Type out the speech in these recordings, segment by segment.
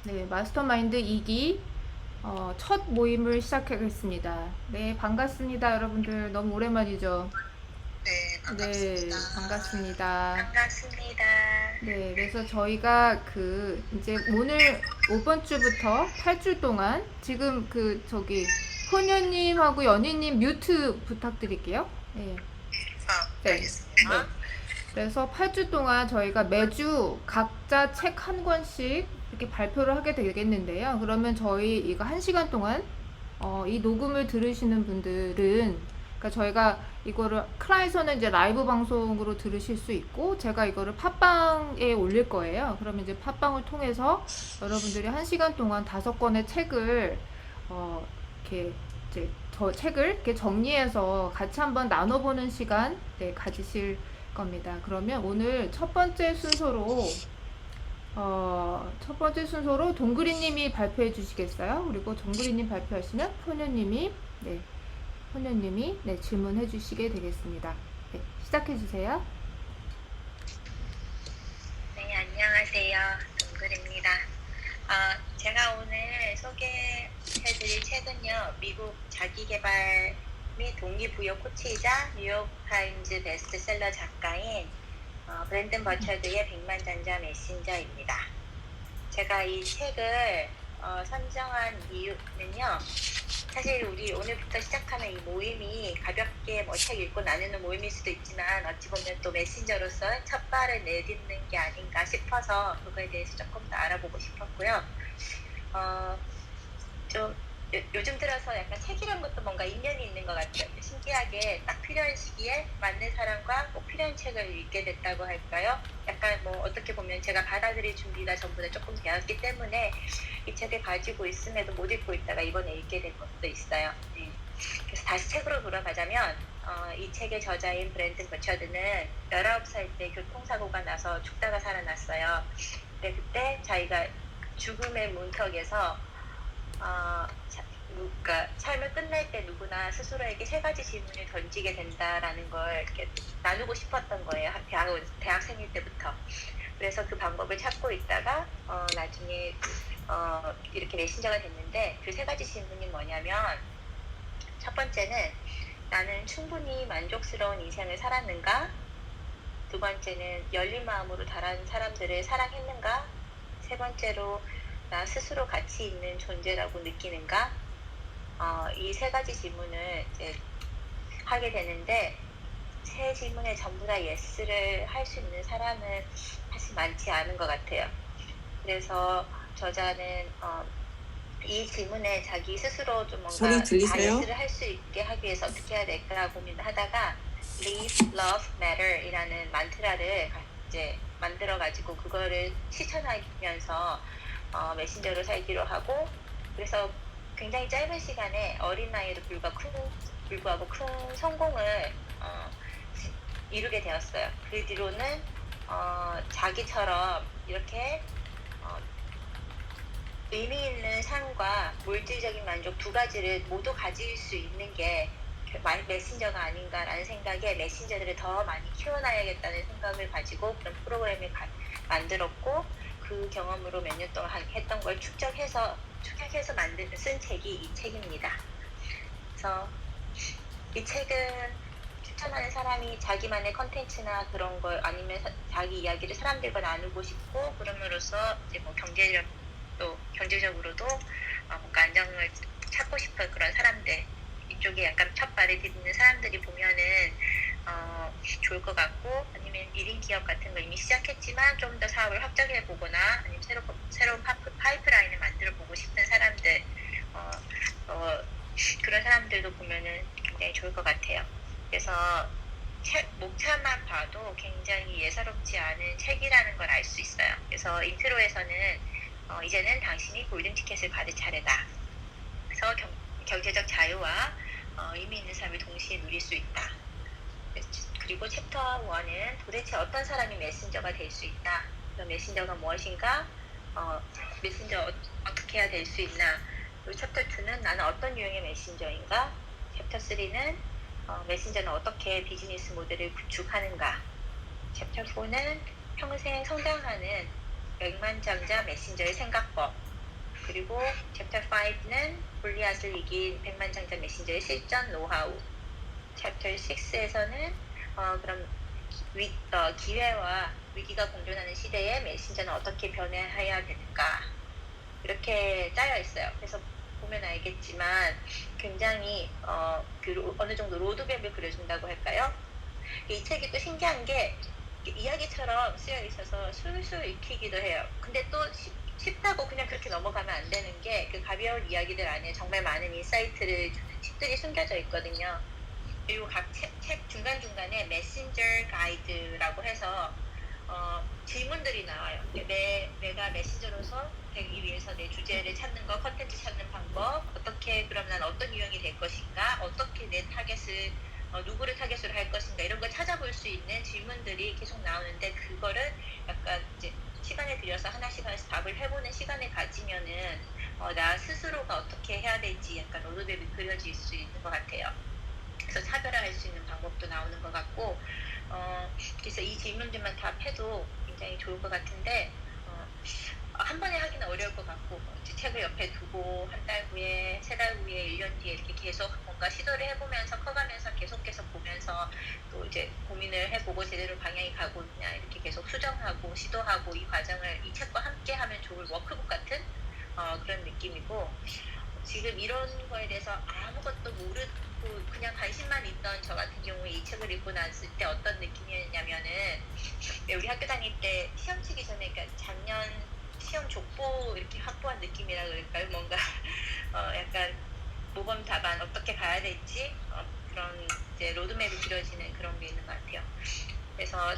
네, 마스터마인드 2기 첫 모임을 시작하겠습니다. 네, 반갑습니다, 여러분들. 너무 오랜만이죠? 네, 반갑습니다. 네, 반갑습니다. 반갑습니다. 네, 그래서 저희가 이제 오늘 5번 주부터 8주 동안 지금 포녀님하고 연희님 뮤트 부탁드릴게요. 네, 네, 네. 알겠습니다. 그래서 8주 동안 저희가 매주 각자 책 한 권씩 이렇게 발표를 하게 되겠는데요. 그러면 저희 이거 1시간 동안 이 녹음을 들으시는 분들은 그러니까 저희가 이거를 클라에서는 이제 라이브 방송으로 들으실 수 있고 제가 이거를 팟빵에 올릴 거예요. 그러면 이제 팟빵을 통해서 여러분들이 1시간 동안 5권의 책을 이렇게 이제 저 책을 이렇게 정리해서 같이 한번 나눠보는 시간 가지실 겁니다. 그러면 오늘 첫 번째 순서로 동그리님이 발표해 주시겠어요? 그리고 동그리님 발표하시면 포녀님이 질문해 주시게 되겠습니다. 네, 시작해 주세요. 네, 안녕하세요. 동글입니다. 제가 오늘 소개해드릴 책은요, 미국 자기계발 및 동기부여 코치이자 뉴욕타임즈 베스트셀러 작가인 브랜든 버처드의 백만장자 메신저입니다. 제가 이 책을 선정한 이유는요, 사실 우리 오늘부터 시작하는 이 모임이 가볍게 뭐 책 읽고 나누는 모임일 수도 있지만 어찌 보면 또 메신저로서 첫 발을 내딛는 게 아닌가 싶어서 그거에 대해서 조금 더 알아보고 싶었고요. 좀 요즘 들어서 약간 책이란 것도 뭔가 인연이 있는 것 같아요. 신기하게 딱 필요한 시기에 맞는 사람과 꼭 필요한 책을 읽게 됐다고 할까요? 약간 뭐 어떻게 보면 제가 받아들일 준비가 전보다 조금 되었기 때문에 이 책을 가지고 있음에도 못 읽고 있다가 이번에 읽게 된 것도 있어요. 네. 그래서 다시 책으로 돌아가자면 이 책의 저자인 브랜든 버처드는 19살 때 교통사고가 나서 죽다가 살아났어요. 근데 그때 자기가 죽음의 문턱에서 그러니까 삶을 끝낼 때 누구나 스스로에게 3가지 질문을 던지게 된다라는 걸 이렇게 나누고 싶었던 거예요. 대학생일 때부터. 그래서 그 방법을 찾고 있다가 나중에 이렇게 메신저가 됐는데 그 3가지 질문이 뭐냐면, 첫 번째는 나는 충분히 만족스러운 인생을 살았는가? 두 번째는 열린 마음으로 다른 사람들을 사랑했는가? 세 번째로 나 스스로 가치 있는 존재라고 느끼는가? 이 3가지 질문을 이제 하게 되는데, 세 질문에 전부 다 예스를 할 수 있는 사람은 사실 많지 않은 것 같아요. 그래서 저자는 이 질문에 자기 스스로 좀 소리 뭔가 다 들리세요? 예스를 할 수 있게 하기 위해서 어떻게 해야 될까 고민을 하다가 Live, Love, Matter 이라는 만트라를 이제 만들어가지고 그거를 실천하면서 메신저를 살기로 하고, 그래서 굉장히 짧은 시간에 어린 나이에도 불구하고 큰 성공을 이루게 되었어요. 그 뒤로는 자기처럼 이렇게 어, 의미 있는 삶과 물질적인 만족 2가지를 모두 가질 수 있는 게 메신저가 아닌가라는 생각에 메신저들을 더 많이 키워놔야겠다는 생각을 가지고 그런 프로그램을 만들었고, 그 경험으로 몇 년 동안 했던 걸 축적해서 쓴 책이 이 책입니다. 그래서 이 책은 추천하는 사람이 자기만의 컨텐츠나 그런 걸 아니면 자기 이야기를 사람들과 나누고 싶고, 그럼으로써 이제 뭐 경제적으로도 뭔가 안정을 찾고 싶은 그런 사람들, 이쪽에 약간 첫 발을 디디는 사람들이 보면은 좋을 것 같고, 아니면 1인 기업 같은 거 이미 시작했지만 좀 더 사업을 확장해 보거나 아니면 새로운 파이프라인을 만들어 보고 싶은 사람들, 그런 사람들도 보면은 굉장히 좋을 것 같아요. 그래서 목차만 봐도 굉장히 예사롭지 않은 책이라는 걸 알 수 있어요. 그래서 인트로에서는 이제는 당신이 골든 티켓을 받을 차례다. 그래서 경제적 자유와 의미 있는 삶을 동시에 누릴 수 있다. 그리고 챕터 1은 도대체 어떤 사람이 메신저가 될 수 있다. 그럼 메신저가 무엇인가? 메신저 어떻게 해야 될 수 있나? 그리고 챕터 2는 나는 어떤 유형의 메신저인가? 챕터 3는 메신저는 어떻게 비즈니스 모델을 구축하는가? 챕터 4는 평생 성장하는 백만장자 메신저의 생각법. 그리고 챕터 5는 골리앗을 이긴 백만장자 메신저의 실전 노하우. 챕터 6에서는 그럼 기회와 위기가 공존하는 시대에 메신저는 어떻게 변해야 되는가, 이렇게 짜여 있어요. 그래서 보면 알겠지만 굉장히 어느 정도 로드맵을 그려준다고 할까요? 이 책이 또 신기한 게 이야기처럼 쓰여 있어서 술술 읽히기도 해요. 근데 또 쉽다고 그냥 그렇게 넘어가면 안 되는 게 그 가벼운 이야기들 안에 정말 많은 인사이트를 주는 팁들이 숨겨져 있거든요. 그리고 각 책 중간중간에 메신저 가이드라고 해서 질문들이 나와요. 내가 메신저로서 되기 위해서 내 주제를 찾는 거, 컨텐츠 찾는 방법, 어떻게, 그럼 난 어떤 유형이 될 것인가, 어떻게 내 타겟을, 누구를 타겟으로 할 것인가, 이런 걸 찾아볼 수 있는 질문들이 계속 나오는데, 그거를 약간 이제 시간을 들여서 하나씩 답을 해보는 시간을 가지면은 나 스스로가 어떻게 해야 될지 약간 로드맵이 그려질 수 있는 것 같아요. 그래서 차별화할 수 있는 방법도 나오는 것 같고, 그래서 이 질문들만 답해도 굉장히 좋을 것 같은데, 한 번에 하기는 어려울 것 같고, 이제 책을 옆에 두고 한 달 후에, 세 달 후에, 1년 뒤에 이렇게 계속 뭔가 시도를 해보면서 커가면서 계속해서 보면서 또 이제 고민을 해보고 제대로 방향이 가고 있냐 이렇게 계속 수정하고 시도하고, 이 과정을 이 책과 함께 하면 좋을 워크북 같은 그런 느낌이고, 지금 이런 거에 대해서 아무것도 모르고 그냥 관심만 있던 저 같은 경우에 이 책을 읽고 났을 때 어떤 느낌이었냐면은, 우리 학교 다닐 때 시험 치기 전에, 그러니까 작년 시험 족보 이렇게 확보한 느낌이라 그럴까요? 뭔가 약간 모범 답안 어떻게 가야 될지 그런 이제 로드맵이 그려지는 그런 게 있는 것 같아요. 그래서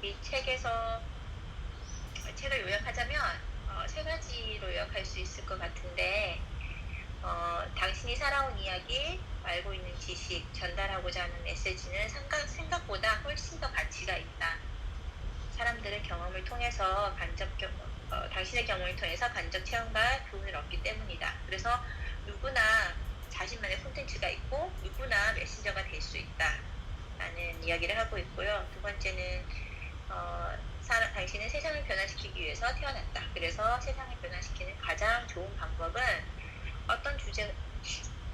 이 책에서 책을 요약하자면 세 가지로 요약할 수 있을 것 같은데, 당신이 살아온 이야기, 알고 있는 지식, 전달하고자 하는 메시지는 생각보다 훨씬 더 가치가 있다. 사람들의 경험을 통해서 당신의 경험을 통해서 간접 체험과 교훈을 얻기 때문이다. 그래서 누구나 자신만의 콘텐츠가 있고 누구나 메신저가 될 수 있다 라는 이야기를 하고 있고요. 두 번째는 당신은 세상을 변화시키기 위해서 태어났다. 그래서 세상을 변화시키는 가장 좋은 방법은 어떤 주제에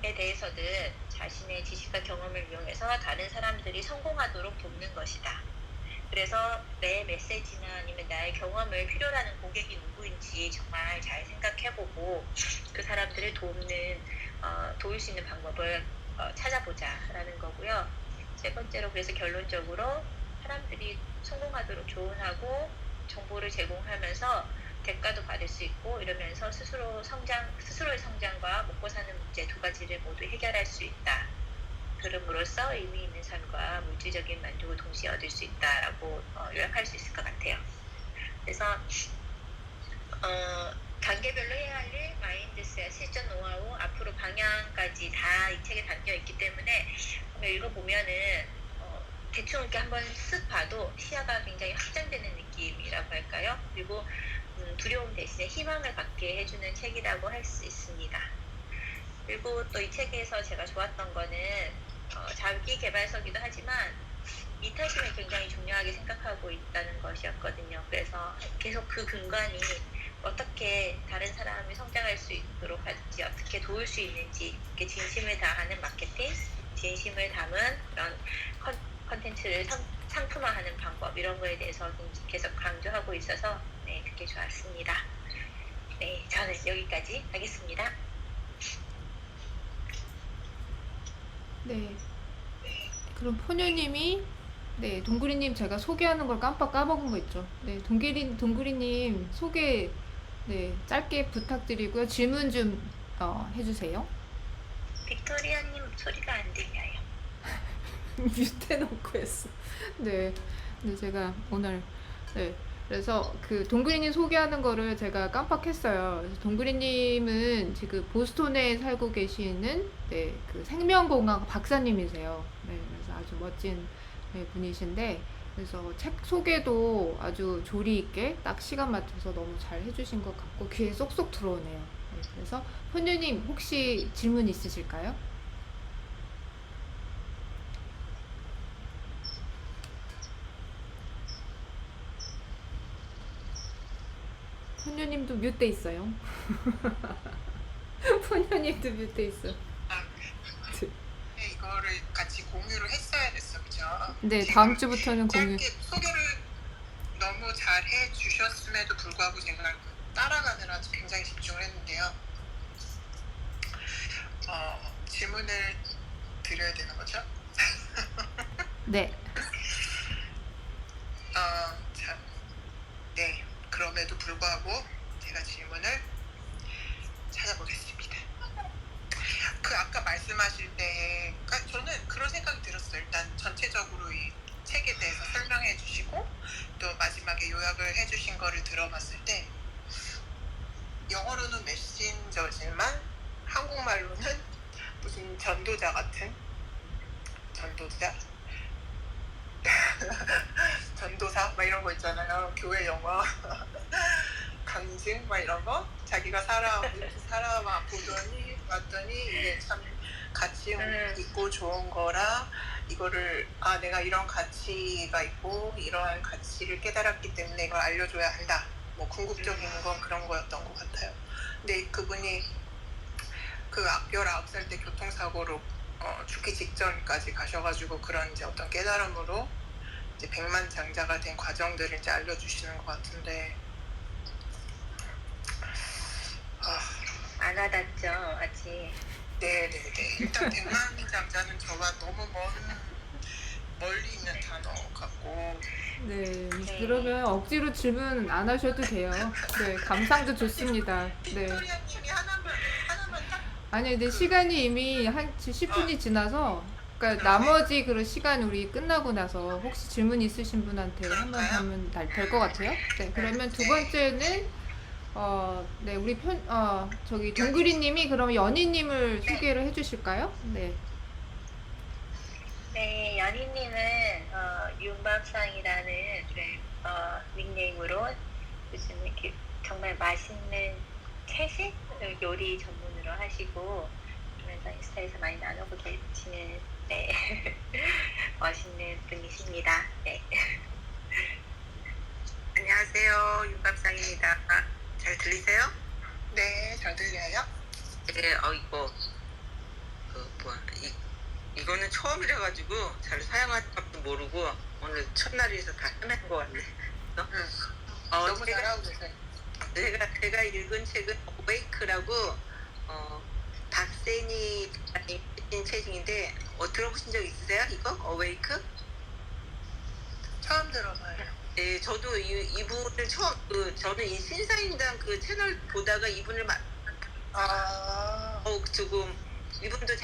대해서든 자신의 지식과 경험을 이용해서 다른 사람들이 성공하도록 돕는 것이다. 그래서 내 메시지나 아니면 나의 경험을 필요로 하는 고객이 누구인지 정말 잘 생각해보고 그 사람들을 도울 수 있는 방법을 찾아보자라는 거고요. 세 번째로, 그래서 결론적으로 사람들이 성공하도록 조언하고 정보를 제공하면서 대가도 받을 수 있고, 이러면서 스스로의 성장과 먹고 사는 문제 두 가지를 모두 해결할 수 있다. 그럼으로써 의미 있는 삶과 물질적인 만족을 동시에 얻을 수 있다라고 요약할 수 있을 것 같아요. 그래서 단계별로 해야 할 일, 마인드셋, 실전 노하우, 앞으로 방향까지 다 이 책에 담겨 있기 때문에 읽어보면은 대충 이렇게 한번 쓱 봐도 시야가 굉장히 확장되는 느낌이라고 할까요? 그리고 두려움 대신에 희망을 갖게 해주는 책이라고 할 수 있습니다. 그리고 또 이 책에서 제가 좋았던 거는 자기 개발서기도 하지만 이타심을 굉장히 중요하게 생각하고 있다는 것이었거든요. 그래서 계속 그 근간이 어떻게 다른 사람이 성장할 수 있도록 할지, 어떻게 도울 수 있는지, 이렇게 진심을 다하는 마케팅, 진심을 담은 그런 컨텐츠를 상품화하는 방법, 이런 거에 대해서 계속 강조하고 있어서 그게 좋았습니다. 네, 저는 여기까지 하겠습니다. 네. 그럼 포녀님이, 네, 동구리님 제가 소개하는 걸 깜빡 까먹은 거 있죠. 네, 동구리님 소개, 네, 짧게 부탁드리고요. 질문 좀 해주세요. 빅토리아님 소리가 안 들려요. 뮤트 해놓고 했어. 네, 근데 제가 오늘, 네, 그래서 그 동그리님 소개하는 거를 제가 깜빡했어요. 그래서 동그리님은 지금 보스턴에 살고 계시는, 네, 그 생명공학 박사님이세요. 네, 그래서 아주 멋진, 네, 분이신데, 그래서 책 소개도 아주 조리 있게 딱 시간 맞춰서 너무 잘 해주신 것 같고 귀에 쏙쏙 들어오네요. 네, 그래서 포녀님 혹시 질문 있으실까요? 포녀님도 뮤트돼 있어요. 푸녀님도 뮤트돼 있어. 아, 네, 이거를 같이 공유를 했어야 됐어, 그죠? 네, 지금 다음 주부터는 공유. 짧게 소개를 너무 잘 해주셨음에도 불구하고 제가 따라가느라 굉장히 집중을 했는데요. 질문을 드려야 되는 거죠? 네. 참, 네. 그럼에도 불구하고 제가 질문을 찾아보겠습니다. 그 아까 말씀하실 때, 그러니까 저는 그런 생각이 들었어요. 일단 전체적으로 이 책에 대해서 설명해 주시고 또 마지막에 요약을 해주신 거를 들어봤을 때 영어로는 메신저지만 한국말로는 무슨 전도자 같은 전도자 전도사 막 이런 거 있잖아요. 교회 영어 강증 막 이런 거 자기가 살아와 보더니 왔더니 이게 참 가치 있고 좋은 거라 이거를 내가 이런 가치가 있고 이러한 가치를 깨달았기 때문에 이걸 알려줘야 한다. 뭐 궁극적인 건 그런 거였던 것 같아요. 근데 그분이 그 19살 때 교통사고로 죽기 직전까지 가셔가지고 그런 이제 어떤 깨달음으로 이제 백만장자가 된 과정들을 이제 알려주시는 것 같은데 안 와닿죠 아직. 네네네. 일단 백만장자는 저와 너무 멀리 있는 단어 같고 네. 그러면 억지로 질문 안 하셔도 돼요. 네, 감상도 좋습니다. 네. 빅토리아님이 하나만 딱 아니, 근데 시간이 이미 한 10분이 지나서, 그러니까 나머지 그런 시간 우리 끝나고 나서 혹시 질문 있으신 분한테 한번 하면 될 것 같아요. 네, 그러면 두 번째는 네, 우리 저기 동그리님이 그러면 연희님을 소개를 해주실까요? 네. 네, 연희님은 윤밥상이라는 닉네임으로 요즘 이렇게 정말 맛있는 채식 요리 전문으로 하시고 그러면서 인스타에서 많이 나누고 계시는 네, 멋있는 분이십니다. 네. 안녕하세요. 윤bab상입니다. 잘 들리세요? 네, 잘 들려요? 네, 이거 이거는 처음이라 가지고 잘 사용하는 것도 모르고 오늘 첫날이라서 다 헤맨 것 같네. 너무 잘하고 계세요. 제가 읽은 책은 어웨이크라고 박세니 작가님 쓴 책인데 들어보신 적 있으세요? 이거 어웨이크? 처음 들어봐요. 네, 저도 이분을 저는 이 신사임당 그 채널 보다가 이분을 조금 이분도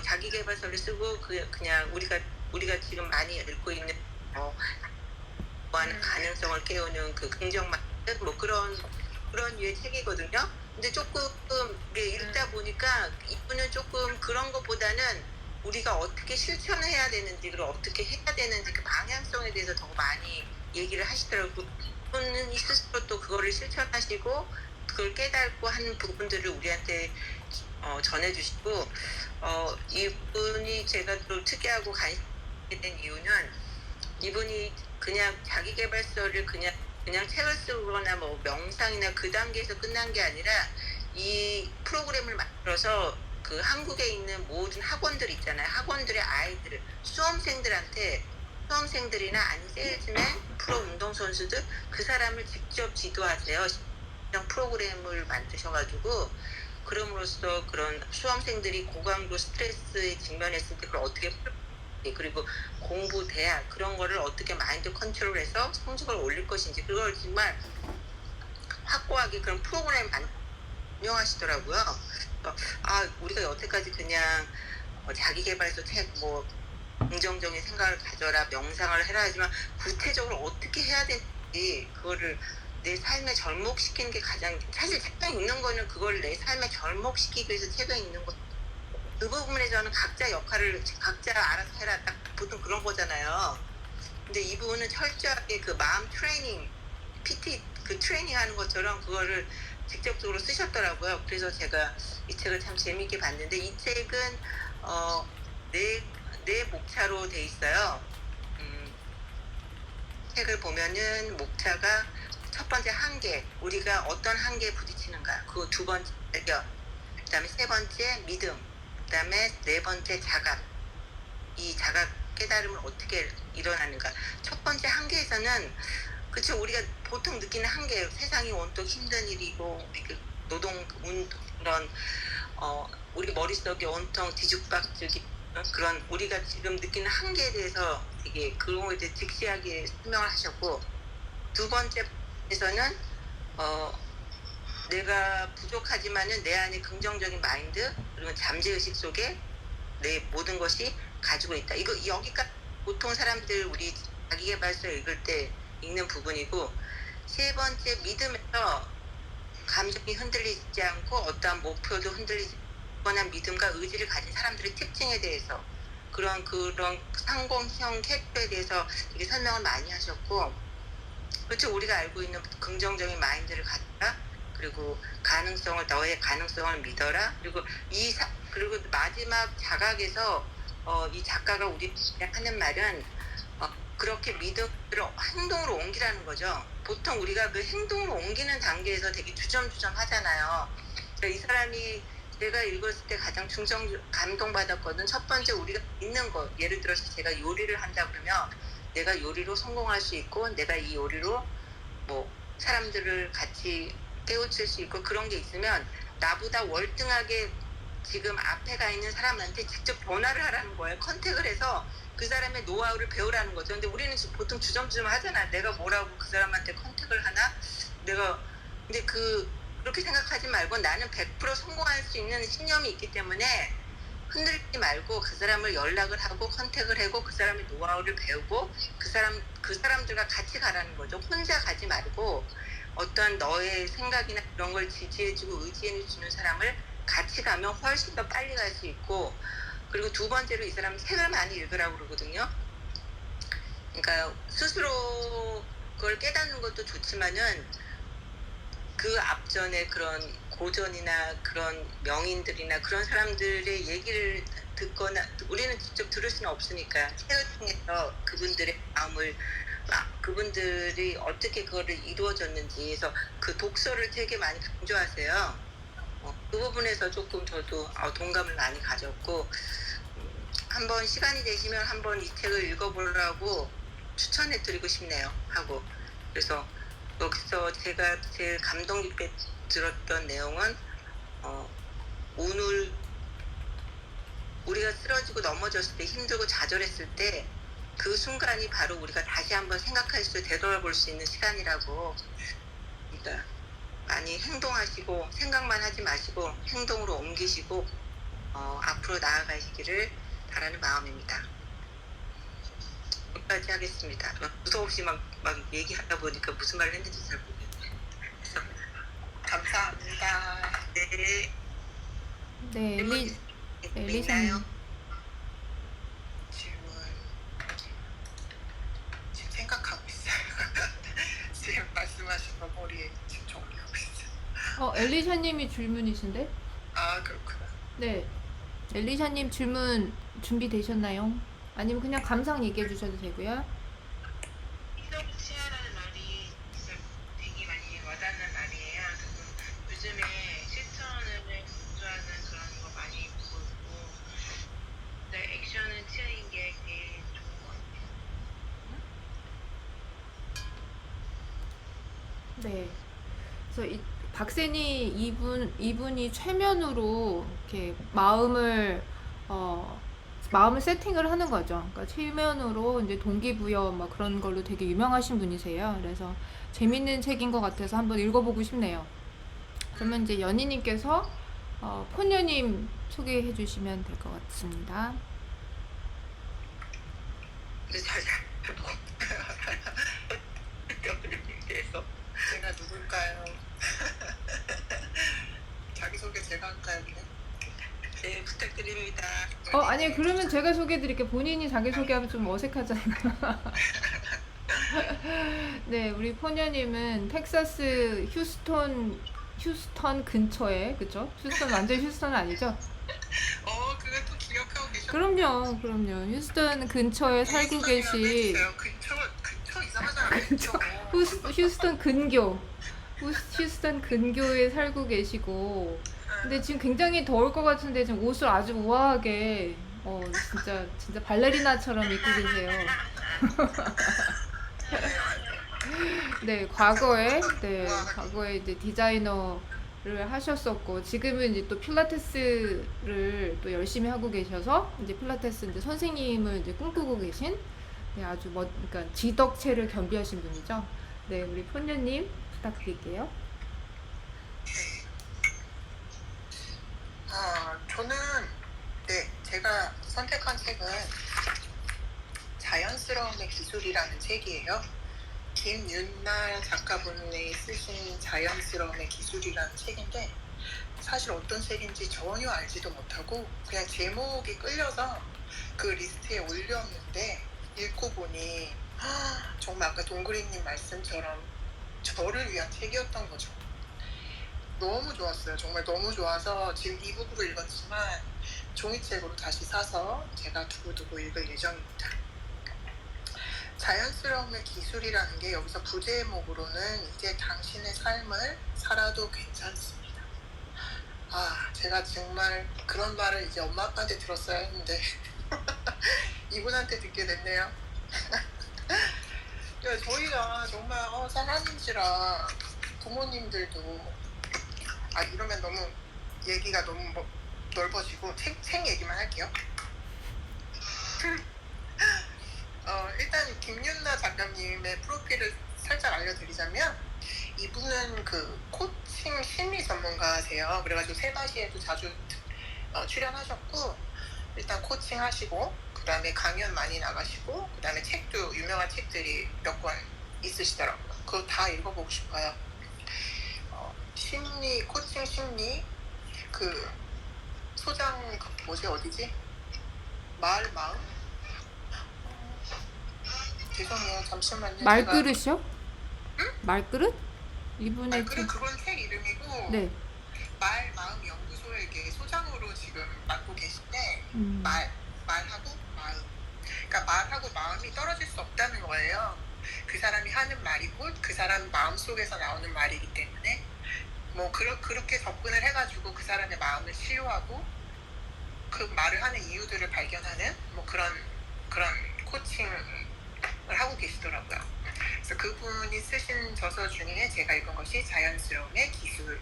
자기개발서를 쓰고 그냥 우리가 지금 많이 읽고 있는 하는 가능성을 깨우는 그 긍정만 뭐 그런 류의 책이거든요. 근데 조금 읽다 보니까 이분은 조금 그런 것보다는 우리가 어떻게 실천해야 되는지 그리고 어떻게 해야 되는지 그 방향성에 대해서 더 많이 얘기를 하시더라고요. 이분은 스스로 또 그거를 실천하시고 그걸 깨닫고 한 부분들을 우리한테 전해주시고 이분이 제가 또 특이하고 관심이 된 이유는 이분이 그냥 자기계발서를 그냥 책을 쓰거나 뭐 명상이나 그 단계에서 끝난 게 아니라 이 프로그램을 만들어서 그 한국에 있는 모든 학원들 있잖아요. 학원들의 아이들, 수험생들이나 아니 세일즈맨, 프로 운동선수들 그 사람을 직접 지도하세요. 프로그램을 만드셔가지고 그럼으로써 그런 수험생들이 고강도 스트레스에 직면했을 때 그걸 어떻게 그리고 공부, 대학 그런 거를 어떻게 마인드 컨트롤해서 성적을 올릴 것인지 그걸 정말 확고하게 그런 프로그램을 운영하시더라고요. 우리가 여태까지 그냥 자기계발서 책 뭐 긍정적인 생각을 가져라 명상을 해라 하지만 구체적으로 어떻게 해야 되는지 그거를 내 삶에 접목시키는 게 가장 사실 책을 읽는 거는 그걸 내 삶에 접목시키기 위해서 책을 읽는 거 그 부분에 저는 각자 역할을 각자 알아서 해라 딱 보통 그런 거잖아요. 근데 이분은 철저하게 그 마음 트레이닝 PT 그 트레이닝 하는 것처럼 그거를 직접적으로 쓰셨더라고요. 그래서 제가 이 책을 참 재밌게 봤는데 이 책은 네 목차로 돼 있어요. 책을 보면은 목차가 첫 번째 한계, 우리가 어떤 한계에 부딪히는가. 그 두 번째 발견, 그다음에 세 번째 믿음, 그다음에 네 번째 자각. 이 자각 깨달음을 어떻게 일어나는가. 첫 번째 한계에서는 그쵸, 우리가 보통 느끼는 한계, 세상이 온통 힘든 일이고 그 노동 그런 우리 머릿속에 온통 뒤죽박죽이 그런 우리가 지금 느끼는 한계에 대해서 되게 그런 거에 대해 직시하게 설명을 하셨고, 두 번째에서는 내가 부족하지만은 내 안에 긍정적인 마인드 그리고 잠재의식 속에 내 모든 것이 가지고 있다. 이거 여기까지 보통 사람들 우리 자기계발서 읽을 때 읽는 부분이고, 세 번째 믿음에서 감정이 흔들리지 않고 어떠한 목표도 흔들리지 않거나 믿음과 의지를 가진 사람들의 특징에 대해서 그런 상공형 캐릭터에 대해서 되게 설명을 많이 하셨고, 그렇죠. 우리가 알고 있는 긍정적인 마인드를 갖다, 그리고 너의 가능성을 믿어라. 그리고 그리고 마지막 자각에서 이 작가가 우리한테 하는 말은 그렇게 믿음을 행동으로 옮기라는 거죠. 보통 우리가 그 행동으로 옮기는 단계에서 되게 주저주저 하잖아요. 이 사람이 제가 읽었을 때 가장 감동받았거든. 첫 번째 우리가 믿는 거. 예를 들어서 제가 요리를 한다 그러면 내가 요리로 성공할 수 있고 내가 이 요리로 뭐 사람들을 같이 깨우칠 수 있고 그런 게 있으면 나보다 월등하게 지금 앞에 가 있는 사람한테 직접 전화를 하라는 거예요. 컨택을 해서 그 사람의 노하우를 배우라는 거죠. 근데 우리는 보통 주저주저 하잖아. 내가 뭐라고 그 사람한테 컨택을 하나? 근데 그렇게 생각하지 말고 나는 100% 성공할 수 있는 신념이 있기 때문에 흔들리지 말고 그 사람을 연락을 하고 컨택을 하고 그 사람의 노하우를 배우고 그 사람들과 같이 가라는 거죠. 혼자 가지 말고 어떤 너의 생각이나 그런 걸 지지해주고 의지해주는 사람을 같이 가면 훨씬 더 빨리 갈 수 있고, 그리고 두 번째로 이 사람은 책을 많이 읽으라고 그러거든요. 그러니까 스스로 그걸 깨닫는 것도 좋지만은 그 앞전에 그런 고전이나 그런 명인들이나 그런 사람들의 얘기를 듣거나 우리는 직접 들을 수는 없으니까 책을 통해서 그분들의 마음을 그분들이 어떻게 그거를 이루어졌는지 해서 그 독서를 되게 많이 강조하세요. 그 부분에서 조금 저도 동감을 많이 가졌고, 한번 시간이 되시면 한번 이 책을 읽어보라고 추천해드리고 싶네요 하고. 그래서 여기서 제가 제일 감동 깊게 들었던 내용은 오늘 우리가 쓰러지고 넘어졌을 때 힘들고 좌절했을 때 그 순간이 바로 우리가 다시 한번 생각할 수 되돌아볼 수 있는 시간이라고. 그러니까 많이 행동하시고 생각만 하지 마시고 행동으로 옮기시고 앞으로 나아가시기를 바라는 마음입니다. 여기까지 하겠습니다. 무서없이 막 얘기하다 보니까 무슨 말을 했는지 잘 모르겠네요. 감사합니다. 네. 네, 엘리사님. 있나요? 질문 지금 생각하고 있어요. 지금 말씀하신 거 머리에 지금 정리하고 있어요. 엘리샤님이 질문이신데? 아 그렇구나. 네. 엘리샤님 질문 준비되셨나요? 아니면 그냥 감상 얘기해 주셔도 되고요. 희석치하라는 말이 진짜 되게 많이 와닿는 말이에요. 요즘에 실천을 강조하는 그런 거 많이 보고, 근데 액션은 치는 게 제일 좋은 것 같아요. 네. 그래서 박세니 이분이 최면으로 이렇게 마음을 세팅을 하는 거죠. 그러니까 최면으로 이제 동기부여 막 그런 걸로 되게 유명하신 분이세요. 그래서 재밌는 책인 것 같아서 한번 읽어보고 싶네요. 그러면 이제 연희님께서 포녀님 소개해 주시면 될 것 같습니다. 제가 누굴까요? 자기소개 제가 할까요? 그냥? 네, 부탁드립니다. 아니 그러면 제가 소개해 드릴게요. 본인이 자기소개하면 좀 어색하잖아요. 네, 우리 포녀님은 텍사스 휴스턴 근처에, 그쵸? 휴스턴 완전 휴스턴 아니죠? 그걸 또 기억하고 계셨. 그럼요. 휴스턴 근처에 살고 계신 근처 이상하잖아요. 근처. 휴스턴 근교, 휴스턴 근교에 살고 계시고, 근데 지금 굉장히 더울 것 같은데 지금 옷을 아주 우아하게, 진짜 발레리나처럼 입고 계세요. 네, 과거에 이제 디자이너를 하셨었고, 지금은 이제 또 필라테스를 또 열심히 하고 계셔서, 이제 필라테스 이제 선생님을 이제 꿈꾸고 계신, 네, 아주 그러니까 지덕체를 겸비하신 분이죠. 네, 우리 폰녀님 부탁드릴게요. 저는 네, 제가 선택한 책은 자연스러움의 기술이라는 책이에요. 김윤날 작가분이 쓰신 자연스러움의 기술이라는 책인데 사실 어떤 책인지 전혀 알지도 못하고 그냥 제목이 끌려서 그 리스트에 올렸는데 읽고 보니 정말 아까 동그리님 말씀처럼 저를 위한 책이었던 거죠. 너무 좋았어요. 정말 너무 좋아서 지금 이북으로 읽었지만 종이책으로 다시 사서 제가 두고두고 읽을 예정입니다. 자연스러움의 기술이라는 게 여기서 부제목으로는 이제 당신의 삶을 살아도 괜찮습니다. 제가 정말 그런 말을 이제 엄마 아빠한테 들었어야 했는데 이분한테 듣게 됐네요. 저희가 정말 사람인지라 부모님들도 이러면 너무 얘기가 너무 넓어지고 책 얘기만 할게요. 일단 김윤나 작가님의 프로필을 살짝 알려드리자면 이분은 그 코칭 심리 전문가세요. 그래가지고 세바시에도 자주 출연하셨고 일단 코칭 하시고 그 다음에 강연 많이 나가시고 그 다음에 책도 유명한 책들이 몇 권 있으시더라고요. 그거 다 읽어보고 싶어요. 코칭 심리 그 소장 어디지? 마음? 죄송해요. 잠시만요. 말그릇이요? 응? 말그릇? 이분의 말그릇 그건 책 이름이고 네. 마음 연구소에 소장으로 지금 맡고 계신데 말하고 마음. 그러니까 말하고 마음이 떨어질 수 없다는 거예요. 그 사람이 하는 말이 곧 그 사람 마음 속에서 나오는 말이기 때문에 그렇게 접근을 해가지고 그 사람의 마음을 치유하고 그 말을 하는 이유들을 발견하는 그런 코칭을 하고 계시더라고요. 그래서 그분이 쓰신 저서 중에 제가 읽은 것이 자연스러움의 기술.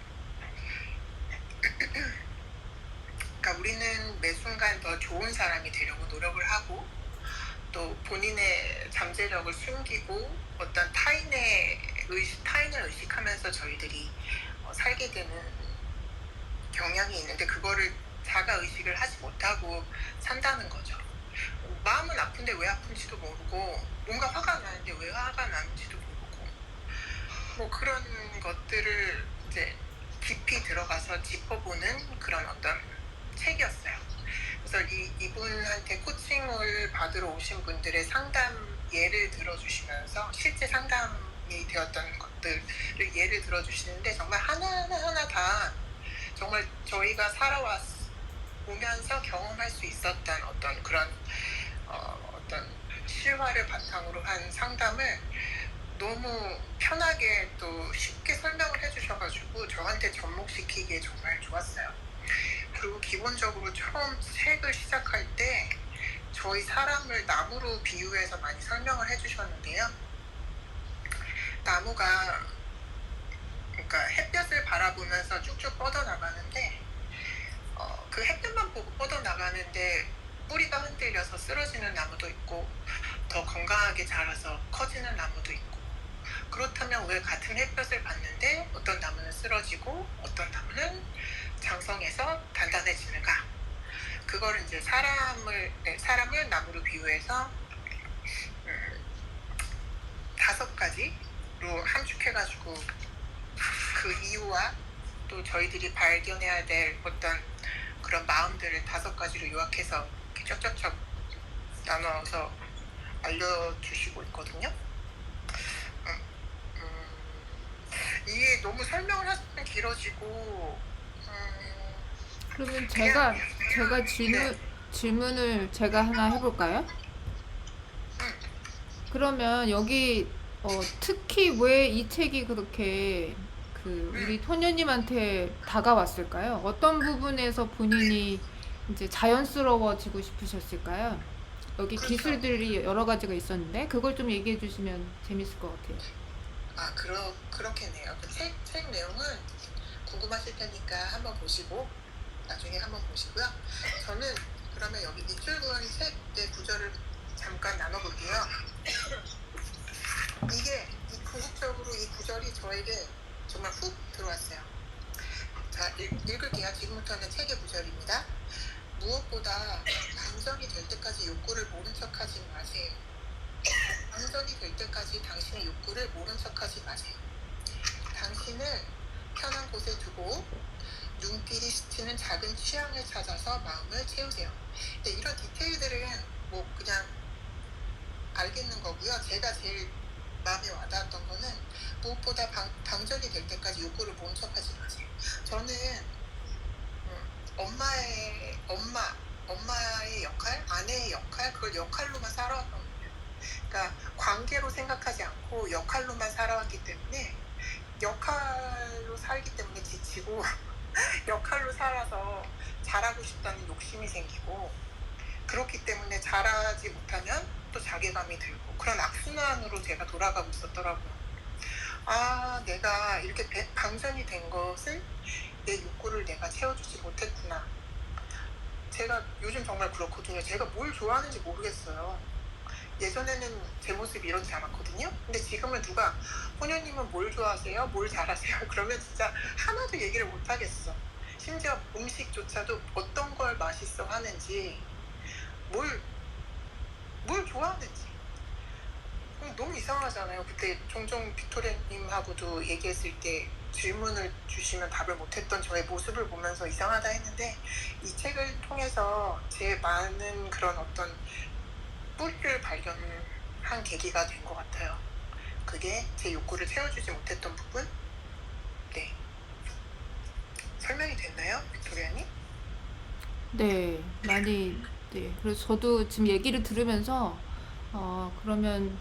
그러니까 우리는 매 순간 더 좋은 사람이 되려고 노력을 하고 또 본인의 잠재력을 숨기고 어떤 타인을 의식하면서 저희들이 살게 되는 경향이 있는데 그거를 자가 의식을 하지 못하고 산다는 거죠. 마음은 아픈데 왜 아픈지도 모르고 뭔가 화가 나는데 왜 화가 나는지도 모르고 그런 것들을 이제 깊이 들어가서 짚어보는 그런 어떤 책이었어요. 그래서 이분한테 코칭을 받으러 오신 분들의 상담 예를 들어주시면서 실제 상담이 되었던 것들을 예를 들어주시는데 정말 하나하나 다 정말 저희가 살아오면서 경험할 수 있었던 어떤 그런 어떤 실화를 바탕으로 한 상담을 너무 편하게 또 쉽게 설명을 해주셔가지고 저한테 접목시키기에 정말 좋았어요. 그리고 기본적으로 처음 책을 시작할 때 저희 사람을 나무로 비유해서 많이 설명을 해주셨는데요. 나무가 그러니까 햇볕을 바라보면서 쭉쭉 뻗어나가는데 그 햇볕만 보고 뻗어나가는데 뿌리가 흔들려서 쓰러지는 나무도 있고 더 건강하게 자라서 커지는 나무도 있고 그렇다면 왜 같은 햇볕을 받는데 어떤 나무는 쓰러지고 어떤 나무는 장성해서 단단해지는가? 그거를 이제 사람을 나무로 비유해서 5가지로 함축해가지고 그 이유와 또 저희들이 발견해야 될 어떤 그런 마음들을 5가지로 요약해서 이렇게 쩍쩍쩍 나눠서 알려주시고 있거든요. 이게 너무 설명을 하시면 길어지고 그러면 제가 질문을 제가 하나 해볼까요? 그러면 여기 특히 왜 이 책이 그렇게 우리 토녀님한테 다가왔을까요? 어떤 부분에서 본인이 이제 자연스러워지고 싶으셨을까요? 여기 그렇죠. 기술들이 여러 가지가 있었는데 그걸 좀 얘기해 주시면 재밌을 것 같아요. 그렇겠네요. 책 내용은 궁금하실 테니까 한번 보시고 나중에 한번 보시고요. 저는 그러면 여기 밑줄 그은 책의 구절을 잠깐 나눠볼게요. 궁극적으로 이 구절이 저에게 정말 훅 들어왔어요. 자, 읽을게요. 지금부터는 책의 구절입니다. 무엇보다 방전이 될 때까지 욕구를 모른 척하지 마세요. 방전이 될 때까지 당신의 욕구를 모른 척하지 마세요. 당신을 편한 곳에 두고 눈길이 스치는 작은 취향을 찾아서 마음을 채우세요. 근데 이런 디테일들은 뭐 그냥 알겠는 거고요. 제가 제일 마음에 와닿았던 거는 무엇보다 방전이 될 때까지 욕구를 모른 척하지 마세요. 저는 엄마의 역할, 아내의 역할, 그걸 역할로만 살아왔거든요. 그러니까 관계로 생각하지 않고 역할로만 살아왔기 때문에 역할로 살기 때문에 지치고 역할로 살아서 잘하고 싶다는 욕심이 생기고 그렇기 때문에 잘하지 못하면 또 자괴감이 들고 그런 악순환으로 제가 돌아가고 있었더라고요. 내가 이렇게 방전이 된 것을 내 욕구를 내가 채워주지 못했구나. 제가 요즘 정말 그렇거든요. 제가 뭘 좋아하는지 모르겠어요. 예전에는 제 모습이 이렇지 않았거든요. 근데 지금은 누가 호녀님은 뭘 좋아하세요? 뭘 잘하세요? 그러면 진짜 하나도 얘기를 못 하겠어. 심지어 음식조차도 어떤 걸 맛있어 하는지 뭘 좋아하는지 너무 이상하잖아요. 그때 종종 빅토리아님하고도 얘기했을 때 질문을 주시면 답을 못했던 저의 모습을 보면서 이상하다 했는데 이 책을 통해서 제 많은 그런 어떤 뿌리를 발견한 계기가 된 것 같아요. 그게 제 욕구를 채워주지 못했던 부분? 네. 설명이 됐나요? 빅토리아님? 네, 많이, 네. 그래서 저도 지금 얘기를 들으면서, 그러면,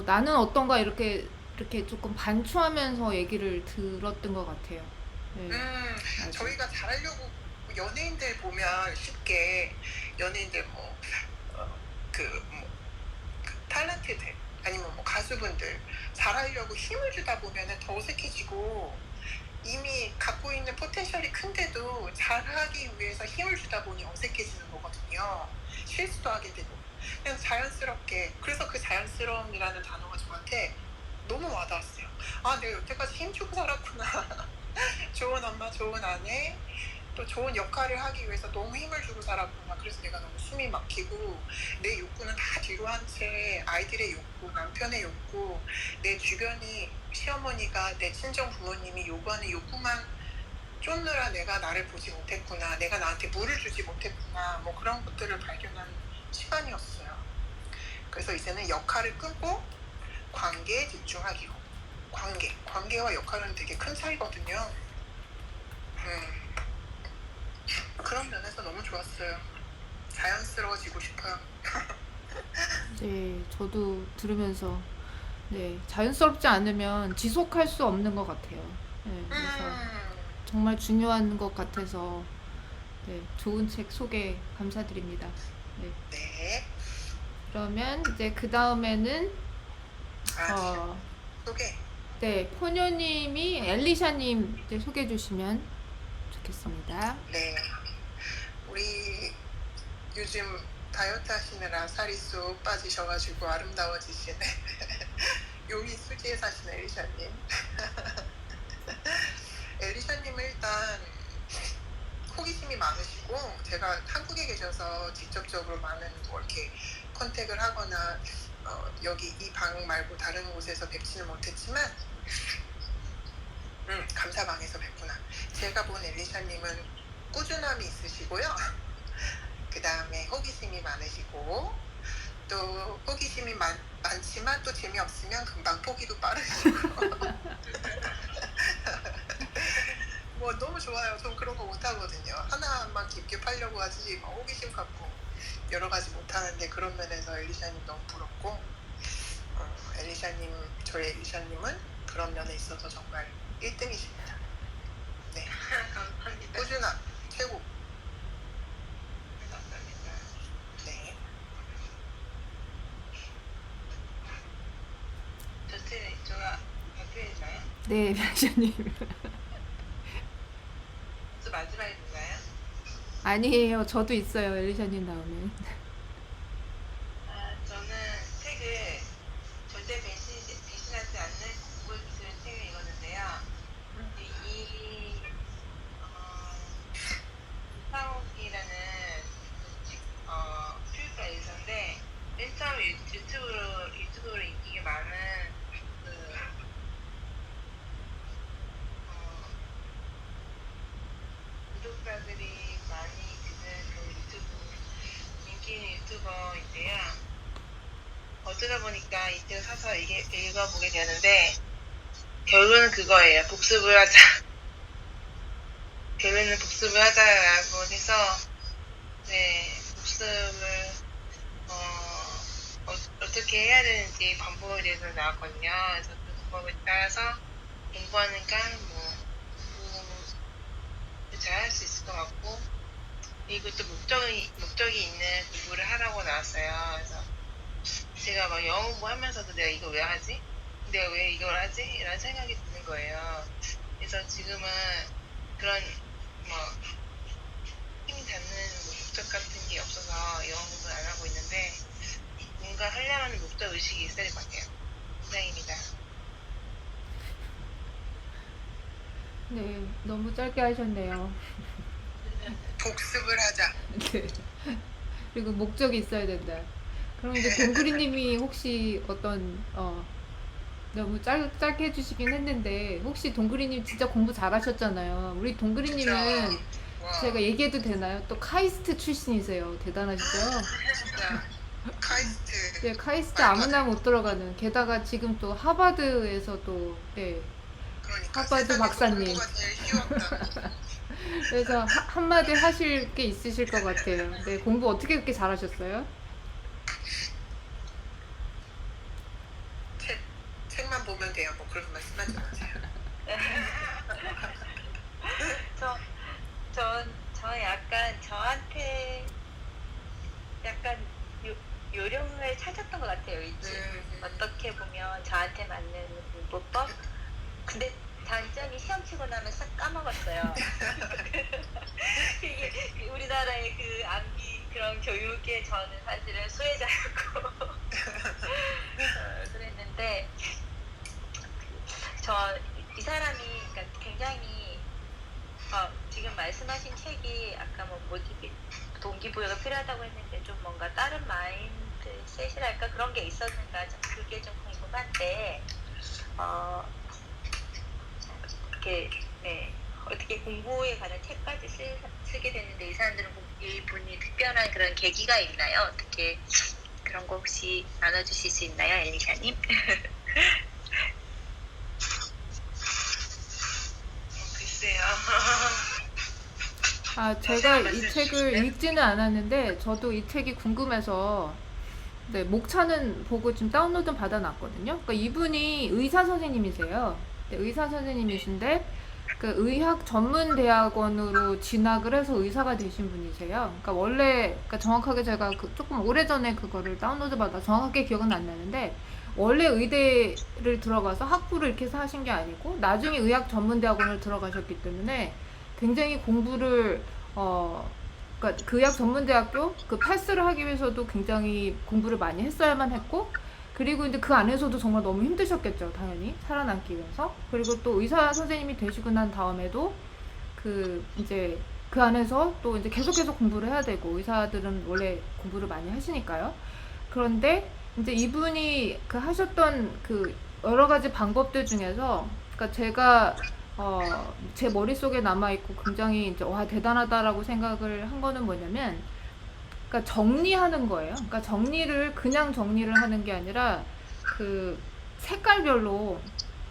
나는 어떤가 이렇게 조금 반추하면서 얘기를 들었던 것 같아요. 네, 맞아요. 저희가 잘하려고 연예인들 보면 쉽게 연예인들 탤런트들 아니면 가수분들 잘하려고 힘을 주다 보면은 더 어색해지고 이미 갖고 있는 포텐셜이 큰데도 잘하기 위해서 힘을 주다 보니 어색해지는 거거든요. 실수도 하게 되고. 그냥 자연스럽게 그래서 그 자연스러움이라는 단어가 저한테 너무 와닿았어요. 내가 여태까지 힘주고 살았구나. 좋은 엄마, 좋은 아내, 또 좋은 역할을 하기 위해서 너무 힘을 주고 살았구나. 그래서 내가 너무 숨이 막히고 내 욕구는 다 뒤로 한 채 아이들의 욕구, 남편의 욕구, 내 주변이 시어머니가 내 친정 부모님이 요구하는 욕구만 쫓느라 내가 나를 보지 못했구나. 내가 나한테 물을 주지 못했구나. 뭐 그런 것들을 발견한 시간이었어요. 그래서 이제는 역할을 끊고 관계에 집중하기로. 관계와 역할은 되게 큰 차이거든요. 그런 면에서 너무 좋았어요. 자연스러워지고 싶어요. 네, 저도 들으면서, 네, 자연스럽지 않으면 지속할 수 없는 것 같아요. 네, 그래서 정말 중요한 것 같아서, 네, 좋은 책 소개 감사드립니다. 네, 네. 그러면 이제 그 다음에는, 소개. 네, 포녀님이 엘리샤님 이제 소개해 주시면 좋겠습니다. 네. 우리 요즘 다이어트 하시느라 살이 쏙 빠지셔가지고 아름다워지시네. 용인 수지에 사시는 엘리샤님. 엘리샤님은 일단 호기심이 많으시고 제가 한국에 계셔서 직접적으로 많은 뭐 이렇게 컨택을 하거나 여기 이 방 말고 다른 곳에서 뵙지는 못했지만 감사방에서 뵙구나. 제가 본 엘리샤님은 꾸준함이 있으시고요. 그 다음에 호기심이 많으시고 또 호기심이 많지만 또 재미없으면 금방 포기도 빠르시고 뭐 너무 좋아요. 전 그런 거 못하거든요. 하나만 깊게 파려고 하지 호기심 갖고 여러 가지 못하는데 그런 면에서 엘리샤님 너무 부럽고 저희 엘리샤님은 그런 면에 있어서 정말 1등이십니다. 네. 감사합니다. 꾸준함 최고. 감사합니다. 네. 제가 발표했나요? 네, 변호사님. 저 마지막에 누가요? 아니에요. 저도 있어요. 엘리샤님 나오면. 저는 책을 절대 배신하지 않는 공부의 기술 책을 읽었는데요. 이 이상욱이라는 퓨리카 에디터인데 맨 처음에 유튜브로 인기가 많은 그 구독자들이 많이 드는 그 인기 있는 유튜버인데요. 어쩌다 보니까 이 책을 사서 읽어보게 되었는데 결론은 그거예요. 복습을 하자. 결론은 복습을 하자라고 해서 복습을 어떻게 해야 되는지 방법에 대해서 나왔거든요. 그래서 그 방법에 따라서 공부하니까 잘할 수 있을 것 같고, 그리고 또 목적이 있는 공부를 하라고 나왔어요. 그래서 제가 막 영어 공부하면서도 내가 이거 왜 하지? 내가 왜 이걸 하지? 이런 생각이 드는 거예요. 그래서 지금은 그런 힘이 닿는 목적 같은 게 없어서 영어 공부를 안 하고 있는데 뭔가 하려는 목적 의식이 있어야 될 것 같아요. 이상입니다. 네, 너무 짧게 하셨네요. 복습을 하자. 네. 그리고 목적이 있어야 된다. 그럼 이제 동그리님이 혹시 어떤 너무 짧게 해주시긴 했는데 혹시 동그리님 진짜 공부 잘하셨잖아요. 우리 동그리님은 그쵸. 와, 제가 얘기해도 되나요? 또 카이스트 출신이세요. 대단하시죠? 진짜 카이스트. 네, 카이스트 아무나 못 들어가는. 게다가 지금 또 하버드에서 또 네. 그러니까 하버드 세상에서 박사님. 공부가 제일 쉬웠다. 그래서 한마디 하실 게 있으실 것 같아요. 네, 공부 어떻게 그렇게 잘하셨어요? 책만 보면 돼요. 뭐 그런 말씀하지 마세요. 저 약간 저한테 약간 요령을 찾았던 것 같아요. 어떻게 보면 저한테 맞는 문법. 근데 단점이 시험 치고 나면 싹 까먹었어요. 이게 우리나라의 그 암기 그런 교육에 저는 사실은 수혜자였고 그랬는데 이 사람이 그러니까 굉장히 지금 말씀하신 책이 아까 동기부여가 필요하다고 했는데 좀 뭔가 다른 마인드셋이랄까 그런 게 있었는가 좀 그게 좀 궁금한데 어떻게 공부에 관한 책까지 쓰게 됐는데 이분이 특별한 그런 계기가 있나요? 어떻게 그런 거 혹시 나눠주실 수 있나요, 엘리샤님? 글쎄요. 제가 이 책을 읽지는 않았는데 저도 이 책이 궁금해서 네, 목차는 보고 좀 다운로드 받아놨거든요. 그러니까 이분이 의사 선생님이세요. 네, 의사 선생님이신데 그 의학 전문 대학원으로 진학을 해서 의사가 되신 분이세요. 그러니까 원래 그러니까 정확하게 제가 조금 오래전에 그거를 다운로드 받아 정확하게 기억은 안 나는데 원래 의대를 들어가서 학부를 이렇게 해서 하신 게 아니고 나중에 의학 전문 대학원을 들어가셨기 때문에 굉장히 공부를 그러니까 그 의학 전문대학교 그 패스를 하기 위해서도 굉장히 공부를 많이 했어야만 했고 그리고 이제 그 안에서도 정말 너무 힘드셨겠죠, 당연히 살아남기 위해서. 그리고 또 의사 선생님이 되시고 난 다음에도 이제 그 안에서 또 이제 계속해서 공부를 해야 되고 의사들은 원래 공부를 많이 하시니까요. 그런데 이제 이분이 하셨던 여러 가지 방법들 중에서 그러니까 제가 제 머릿속에 남아있고 굉장히 이제 와 대단하다라고 생각을 한 거는 뭐냐면 그러니까 정리하는 거예요. 그러니까 그냥 정리를 하는 게 아니라 색깔별로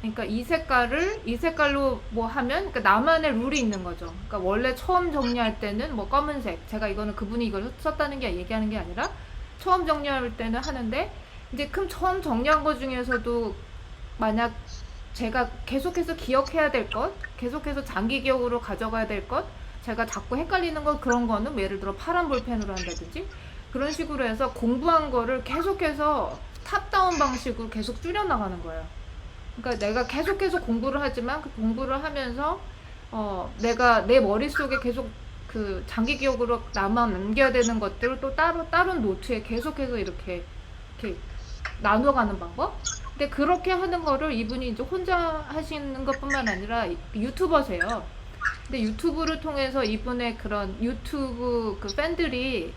그러니까 이 색깔로 뭐 하면 그러니까 나만의 룰이 있는 거죠. 그러니까 원래 처음 정리할 때는 뭐 검은색 제가 이거는 그분이 이걸 썼다는 게 얘기하는 게 아니라 처음 정리할 때는 하는데 이제 처음 정리한 것 중에서도 만약 제가 계속해서 기억해야 될 것, 계속해서 장기 기억으로 가져가야 될 것, 제가 자꾸 헷갈리는 것, 그런 거는 예를 들어 파란 볼펜으로 한다든지 그런 식으로 해서 공부한 거를 계속해서 탑다운 방식으로 계속 줄여나가는 거예요. 그러니까 내가 계속해서 공부를 하지만 그 공부를 하면서 내가 내 머릿속에 계속 그 장기 기억으로 남겨야 되는 것들을 또 다른 노트에 계속해서 이렇게 나눠가는 방법? 근데 그렇게 하는 거를 이분이 이제 혼자 하시는 것뿐만 아니라 유튜버세요. 근데 유튜브를 통해서 이분의 그런 유튜브 그 팬들?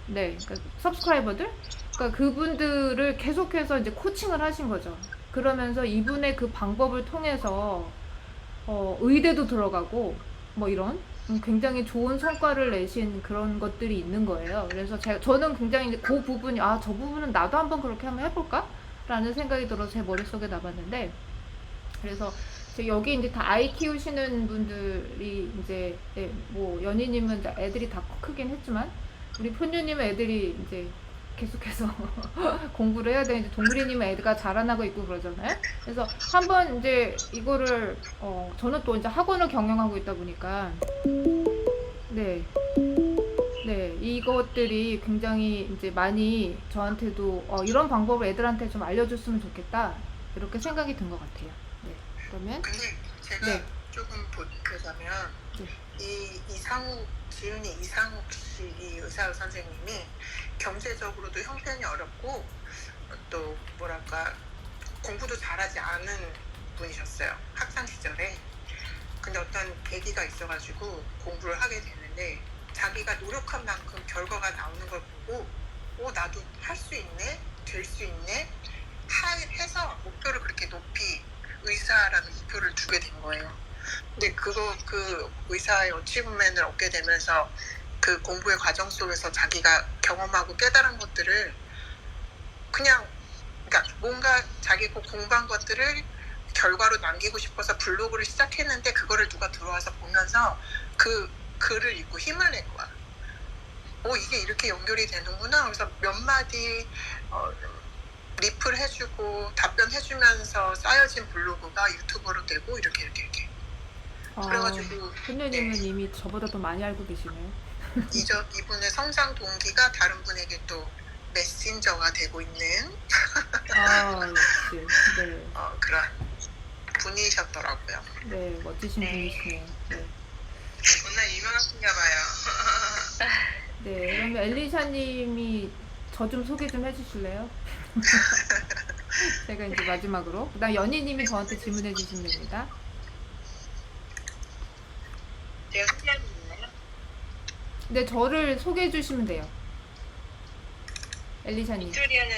네, 그러니까 서브스크라이버들? 그러니까 그분들을 계속해서 이제 코칭을 하신 거죠. 그러면서 이분의 그 방법을 통해서 의대도 들어가고 뭐 이런 굉장히 좋은 성과를 내신 그런 것들이 있는 거예요. 그래서 저는 굉장히 이제 그 부분이 저 부분은 나도 한번 그렇게 한번 해볼까? 라는 생각이 들어서 제 머릿속에 남았는데, 그래서 여기 이제 다 아이 키우시는 분들이 이제 뭐 연희님은 애들이 다 크긴 했지만 우리 폰유님은 애들이 이제 계속해서 공부를 해야 되는데 동그리님은 애가 자라나고 있고 그러잖아요. 그래서 한번 이제 이거를 저는 또 이제 학원을 경영하고 있다 보니까 네 이것들이 굉장히 이제 많이 저한테도 이런 방법을 애들한테 좀 알려줬으면 좋겠다 이렇게 생각이 든 것 같아요. 네, 그러면 근데 제가 네. 조금 보태자면 네. 이 이상욱 씨 이 의사 선생님이 경제적으로도 형편이 어렵고 또 뭐랄까 공부도 잘하지 않은 분이셨어요. 학창 시절에. 근데 어떤 계기가 있어가지고 공부를 하게 됐는데 자기가 노력한 만큼 결과가 나오는 걸 보고 나도 할 수 있네? 될 수 있네? 해서 목표를 그렇게 높이 의사라는 목표를 두게 된 거예요. 근데 그 의사의 어치브먼을 얻게 되면서 그 공부의 과정 속에서 자기가 경험하고 깨달은 것들을 그러니까 뭔가 자기 공부한 것들을 결과로 남기고 싶어서 블로그를 시작했는데 그거를 누가 들어와서 보면서 그 글을 읽고 힘을 낸 거야. 이게 이렇게 연결이 되는구나. 그래서 몇 마디 리플 해주고 답변해주면서 쌓여진 블로그가 유튜버로 되고 이렇게. 그래가지고 폰유님은 이미 저보다 더 많이 알고 계시네요. 이분의 성장 동기가 다른 분에게 또 메신저가 되고 있는 역시 네. 그런 분이셨더라고요. 네, 멋지신 네. 분이시네요. 네. 워낙 유명하신가 봐요. 네, 그러면 엘리샤님이 저 좀 소개 좀 해주실래요? 제가 이제 마지막으로. 그다음 연희님이 저한테 질문해 주시면 됩니다. 제가 소개하고 있나요? 네, 저를 소개해 주시면 돼요. 엘리샤님. 빅토리아는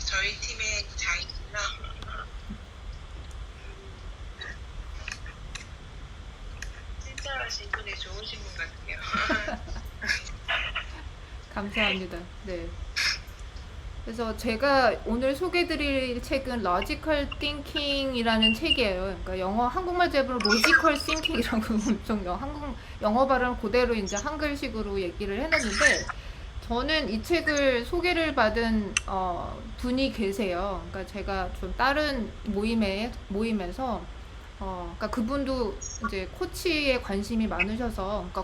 저희 팀의 자이나 친절하신 분이 좋으신 분 같아요. 감사합니다. 네. 그래서 제가 오늘 소개드릴 책은 Logical Thinking이라는 책이에요. 그러니까 한국말 제목은 Logical Thinking이라고 엄청 영어 발음 그대로 이제 한글식으로 얘기를 해놨는데, 저는 이 책을 소개를 받은 분이 계세요. 그러니까 제가 좀 다른 모임에서 그러니까 그분도 이제 코치에 관심이 많으셔서, 그러니까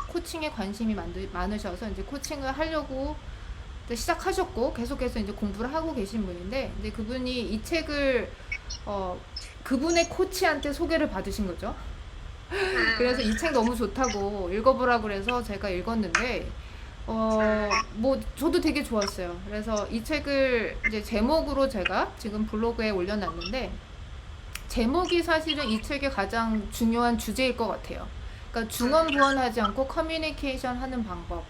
코칭에 관심이 많으셔서 이제 코칭을 하려고 시작하셨고 계속해서 이제 공부를 하고 계신 분인데, 근데 그분이 이 책을 그분의 코치한테 소개를 받으신 거죠. 그래서 이 책 너무 좋다고 읽어보라고 그래서 제가 읽었는데 뭐 저도 되게 좋았어요. 그래서 이 책을 이제 제목으로 제가 지금 블로그에 올려놨는데, 제목이 사실은 이 책의 가장 중요한 주제일 것 같아요. 그러니까 중언부언하지 않고 커뮤니케이션 하는 방법.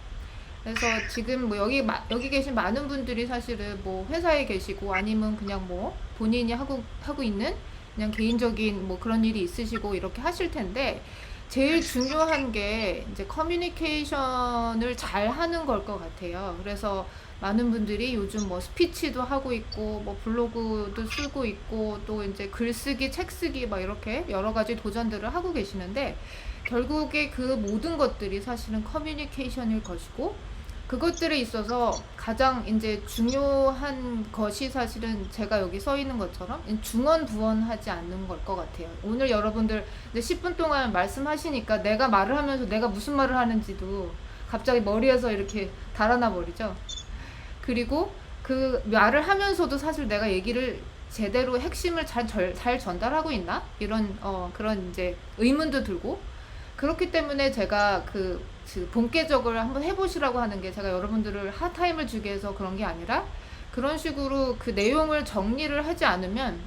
그래서 지금 뭐 여기 계신 많은 분들이 사실은 뭐 회사에 계시고 아니면 그냥 뭐 본인이 하고 있는 그냥 개인적인 뭐 그런 일이 있으시고 이렇게 하실 텐데, 제일 중요한 게 이제 커뮤니케이션을 잘 하는 걸 것 같아요. 그래서 많은 분들이 요즘 뭐 스피치도 하고 있고 뭐 블로그도 쓰고 있고 또 이제 글쓰기, 책쓰기 막 이렇게 여러 가지 도전들을 하고 계시는데, 결국에 그 모든 것들이 사실은 커뮤니케이션일 것이고, 그것들에 있어서 가장 이제 중요한 것이 사실은 제가 여기 써 있는 것처럼 중언부언하지 않는 걸 것 같아요. 오늘 여러분들 이제 10분 동안 말씀하시니까 내가 말을 하면서 내가 무슨 말을 하는지도 갑자기 머리에서 이렇게 달아나 버리죠. 그리고 그 말을 하면서도 사실 내가 얘기를 제대로 핵심을 잘 전달하고 있나? 이런 그런 이제 의문도 들고, 그렇기 때문에 제가 그 본계적으로 한번 해보시라고 하는 게, 제가 여러분들을 핫타임을 주기 위해서 그런 게 아니라 그런 식으로 그 내용을 정리를 하지 않으면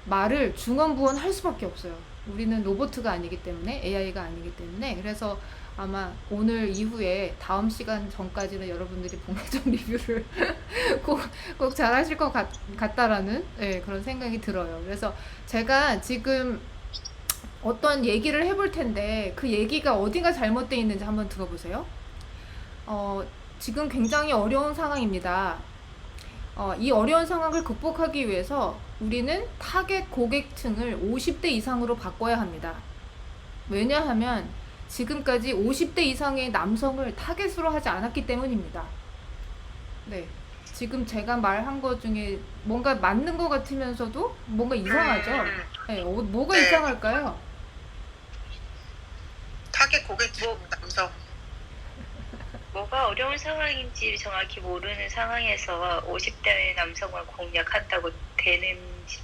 말을 중언부언 할 수밖에 없어요. 우리는 로봇가 아니기 때문에, AI가 아니기 때문에. 그래서 아마 오늘 이후에 다음 시간 전까지는 여러분들이 본계적 리뷰를 꼭 잘 하실 것 같다라는 그런 생각이 들어요. 그래서 제가 지금 어떤 얘기를 해볼 텐데 그 얘기가 어디가 잘못되어 있는지 한번 들어보세요. 지금 굉장히 어려운 상황입니다. 이 어려운 상황을 극복하기 위해서 우리는 타겟 고객층을 50대 이상으로 바꿔야 합니다. 왜냐하면 지금까지 50대 이상의 남성을 타겟으로 하지 않았기 때문입니다. 네. 지금 제가 말한 것 중에 뭔가 맞는 것 같으면서도 뭔가 이상하죠? 네, 뭐가 네. 이상할까요? 타겟 고객층 남성. 뭐가 어려운 상황인지 정확히 모르는 상황에서 50대 남성을 공략한다고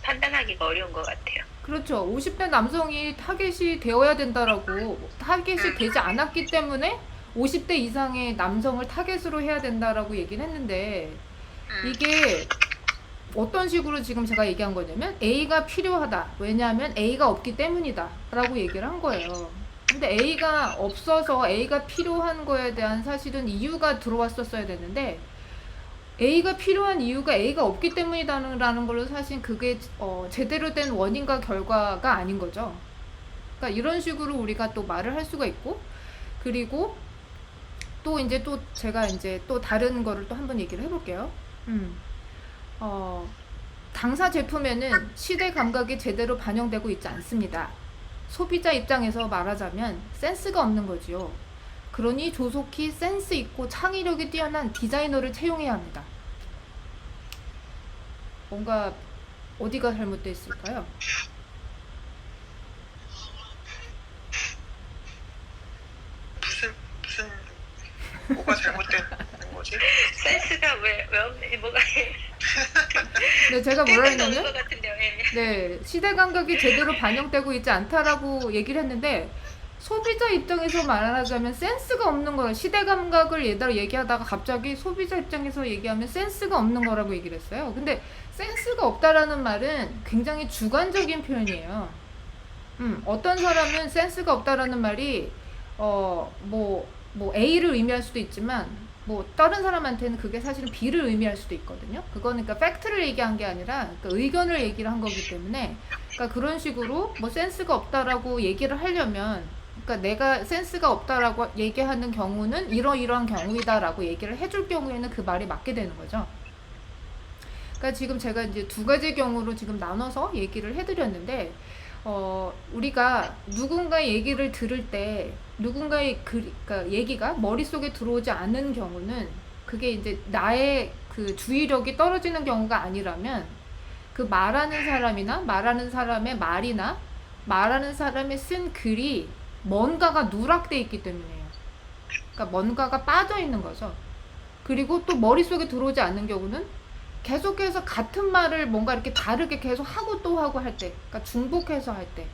판단하기가 어려운 것 같아요. 그렇죠. 50대 남성이 타겟이 되어야 된다라고, 타겟이 되지 않았기 때문에 50대 이상의 남성을 타겟으로 해야 된다라고 얘기를 했는데, 이게 어떤 식으로 지금 제가 얘기한 거냐면 A가 필요하다. 왜냐하면 A가 없기 때문이다 라고 얘기를 한 거예요. 근데 A가 없어서 A가 필요한 거에 대한 사실은 이유가 들어왔었어야 되는데, A가 필요한 이유가 A가 없기 때문이라는 걸로 사실 그게 제대로 된 원인과 결과가 아닌 거죠. 그러니까 이런 식으로 우리가 또 말을 할 수가 있고, 그리고 또 이제 또 제가 이제 또 다른 거를 또 한번 얘기를 해볼게요. 당사 제품에는 시대 감각이 제대로 반영되고 있지 않습니다. 소비자 입장에서 말하자면 센스가 없는 거지요. 그러니 조속히 센스 있고 창의력이 뛰어난 디자이너를 채용해야 합니다. 뭔가 어디가 잘못되어 있을까요? 무슨 뭐가 잘못된 거지? 센스가 왜 없는, 뭐가 네, 제가 뭐라 센스가 없는 했냐면, 것 같은데요. 예. 네, 시대 감각이 제대로 반영되고 있지 않다라고 얘기를 했는데, 소비자 입장에서 말하자면 센스가 없는 거예요. 시대 감각을 얘기하다가 갑자기 소비자 입장에서 얘기하면 센스가 없는 거라고 얘기를 했어요. 근데 센스가 없다라는 말은 굉장히 주관적인 표현이에요. 어떤 사람은 센스가 없다라는 말이 뭐 A를 의미할 수도 있지만, 뭐 다른 사람한테는 그게 사실은 B를 의미할 수도 있거든요. 그거는 그러니까 팩트를 얘기한 게 아니라 그러니까 의견을 얘기를 한 거기 때문에, 그러니까 그런 식으로 뭐 센스가 없다라고 얘기를 하려면, 그러니까 내가 센스가 없다라고 얘기하는 경우는 이러이러한 경우이다라고 얘기를 해줄 경우에는 그 말이 맞게 되는 거죠. 그러니까 지금 제가 이제 두 가지 경우로 지금 나눠서 얘기를 해드렸는데, 우리가 누군가의 얘기를 들을 때 누군가의 그러니까 얘기가 머릿속에 들어오지 않는 경우는, 그게 이제 나의 그 주의력이 떨어지는 경우가 아니라면, 그 말하는 사람이나 말하는 사람의 말이나 말하는 사람이 쓴 글이 뭔가가 누락돼 있기 때문이에요. 그러니까 뭔가가 빠져 있는 거죠. 그리고 또 머릿속에 들어오지 않는 경우는 계속해서 같은 말을 뭔가 이렇게 다르게 계속 하고 또 하고 할 때, 그러니까 중복해서 할 때,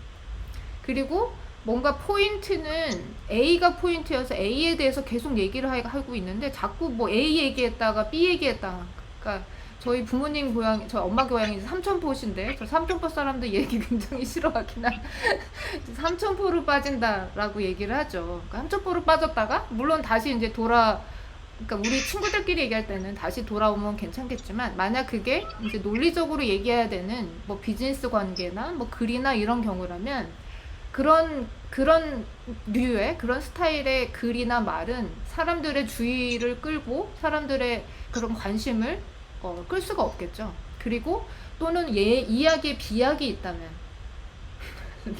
그리고 뭔가 포인트는 A가 포인트여서 A에 대해서 계속 얘기를 하고 있는데 자꾸 뭐 A 얘기했다가 B 얘기했다가, 그러니까 저희 부모님 고향, 저 엄마 고향이 삼천포신데, 저 삼천포 사람들 얘기 굉장히 싫어하긴 한 삼천포로 빠진다라고 얘기를 하죠. 그러니까 삼천포로 빠졌다가 물론 다시 이제 그러니까 우리 친구들끼리 얘기할 때는 다시 돌아오면 괜찮겠지만, 만약 그게 이제 논리적으로 얘기해야 되는 뭐 비즈니스 관계나 뭐 글이나 이런 경우라면, 그런 류의 그런 스타일의 글이나 말은 사람들의 주의를 끌고 사람들의 그런 관심을 끌 수가 없겠죠. 그리고 또는 이야기에 비약이 있다면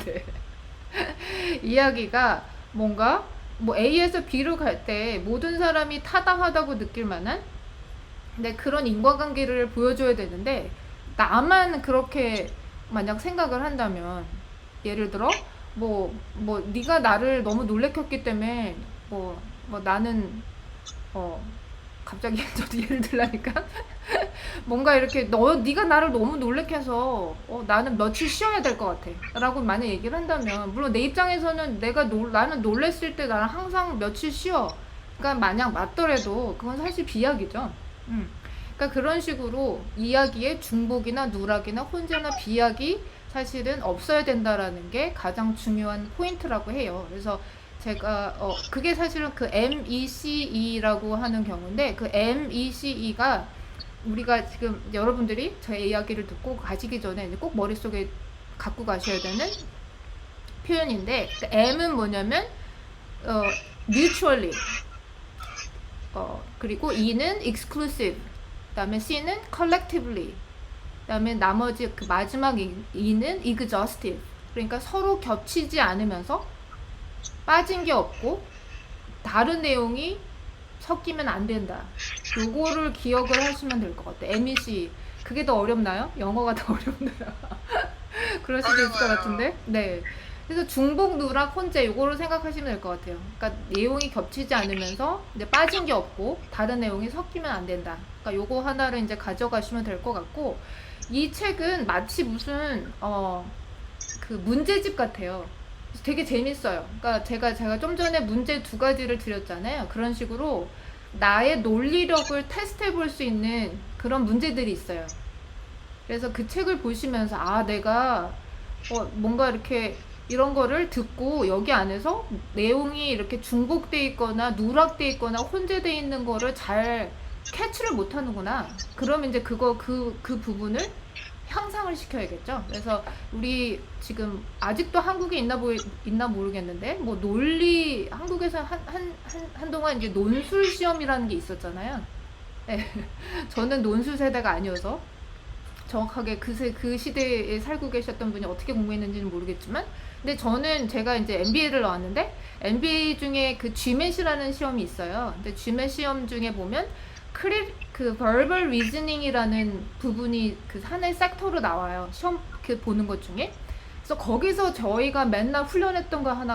네. 이야기가 뭔가 뭐 A에서 B로 갈 때 모든 사람이 타당하다고 느낄 만한 근데 그런 인과관계를 보여줘야 되는데 나만 그렇게 만약 생각을 한다면 예를 들어 뭐 네가 나를 너무 놀래켰기 때문에 뭐 나는 갑자기 저도 예를 들라니까 뭔가 이렇게 네가 나를 너무 놀래켜서 나는 며칠 쉬어야 될 것 같아 라고 만약 얘기를 한다면 물론 내 입장에서는 나는 놀랬을 때 나는 항상 며칠 쉬어 그러니까 만약 맞더라도 그건 사실 비약이죠. 그러니까 그런 식으로 이야기에 중복이나 누락이나 혼재나 비약이 사실은 없어야 된다라는 게 가장 중요한 포인트라고 해요. 그래서 제가 그게 사실은 그 MECE라고 하는 경우인데 그 MECE가 우리가 지금 여러분들이 저의 이야기를 듣고 가시기 전에 이제 꼭 머릿속에 갖고 가셔야 되는 표현인데 그 M은 뭐냐면 mutually 그리고 E는 exclusive 그다음에 C는 collectively 그다음에 나머지 그 마지막 E는 exhaustive 그러니까 서로 겹치지 않으면서 빠진 게 없고 다른 내용이 섞이면 안 된다. 요거를 기억을 하시면 될 것 같아요. MEC 그게 더 어렵나요? 영어가 더 어렵나요? 그럴 수도 있을 것 같은데. 네. 그래서 중복, 누락, 혼재 요거를 생각하시면 될 것 같아요. 그러니까 내용이 겹치지 않으면서 이제 빠진 게 없고 다른 내용이 섞이면 안 된다. 그러니까 요거 하나를 이제 가져가시면 될 것 같고 이 책은 마치 무슨 그 문제집 같아요. 되게 재밌어요. 그러니까 제가 좀 전에 문제 2가지를 드렸잖아요. 그런 식으로 나의 논리력을 테스트해 볼 수 있는 그런 문제들이 있어요. 그래서 그 책을 보시면서 내가 뭔가 이렇게 이런 거를 듣고 여기 안에서 내용이 이렇게 중복돼 있거나 누락돼 있거나 혼재돼 있는 거를 잘 캐치를 못 하는구나. 그러면 이제 그 부분을 향상을 시켜야겠죠. 그래서 우리 지금 아직도 한국에 있나 모르겠는데 뭐 논리 한국에서 한동안 이제 논술 시험이라는 게 있었잖아요. 네. 저는 논술 세대가 아니어서 정확하게 그 시대에 살고 계셨던 분이 어떻게 공부했는지는 모르겠지만 근데 제가 이제 MBA를 나왔는데 MBA 중에 그 GMAT이라는 시험이 있어요. 근데 GMAT 시험 중에 보면 그 verbal reasoning이라는 부분이 그 하나의 섹터로 나와요. 시험 보는 것 중에. 그래서 거기서 저희가 맨날 훈련했던 것이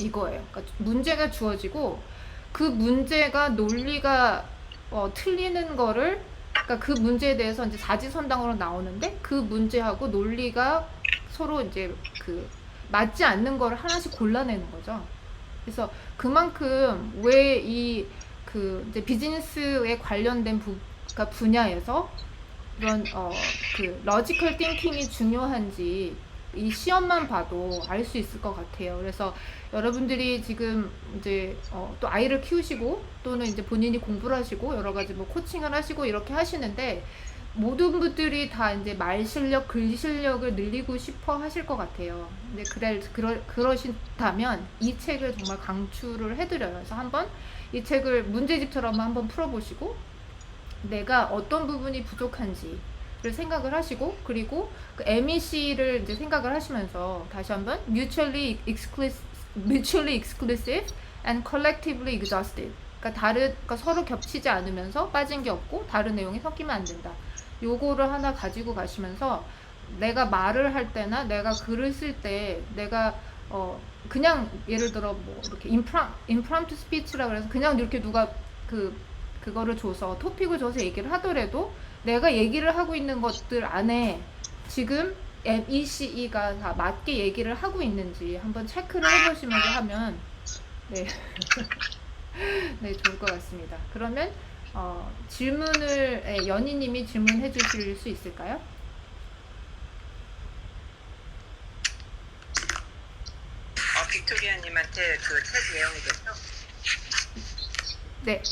이거예요. 그러니까 문제가 주어지고 그 문제가 논리가 틀리는 거를 그러니까 그 문제에 대해서 이제 사지선당으로 나오는데 그 문제하고 논리가 서로 이제 그 맞지 않는 거를 하나씩 골라내는 거죠. 그래서 그만큼 왜 이제 비즈니스에 관련된 그러니까 분야에서 이런 그 러지컬 띵킹이 중요한지 이 시험만 봐도 알 수 있을 것 같아요. 그래서 여러분들이 지금 이제 또 아이를 키우시고 또는 이제 본인이 공부를 하시고 여러 가지 뭐 코칭을 하시고 이렇게 하시는데 모든 분들이 다 이제 말 실력, 글 실력을 늘리고 싶어 하실 것 같아요. 근데 그러신다면 이 책을 정말 강추를 해드려요. 그래서 한번 이 책을 문제집처럼 한번 풀어보시고 내가 어떤 부분이 부족한지를 생각을 하시고 그리고 그 MEC를 이제 생각을 하시면서 다시 한번 mutually exclusive and collectively exhaustive 그러니까 서로 겹치지 않으면서 빠진 게 없고 다른 내용이 섞이면 안 된다. 요거를 하나 가지고 가시면서 내가 말을 할 때나 내가 글을 쓸 때 내가 그냥 예를 들어 뭐 이렇게 impromptu speech라 그래서 그냥 이렇게 누가 그거를 줘서 토픽을 줘서 얘기를 하더라도 내가 얘기를 하고 있는 것들 안에 지금 MECE가 다 맞게 얘기를 하고 있는지 한번 체크를 해보시면서 하면 네, 네 좋을 것 같습니다. 그러면 질문을 연희님이 질문해 주실 수 있을까요? 빅토리아님한테 그 책 내용이 됐죠? 네.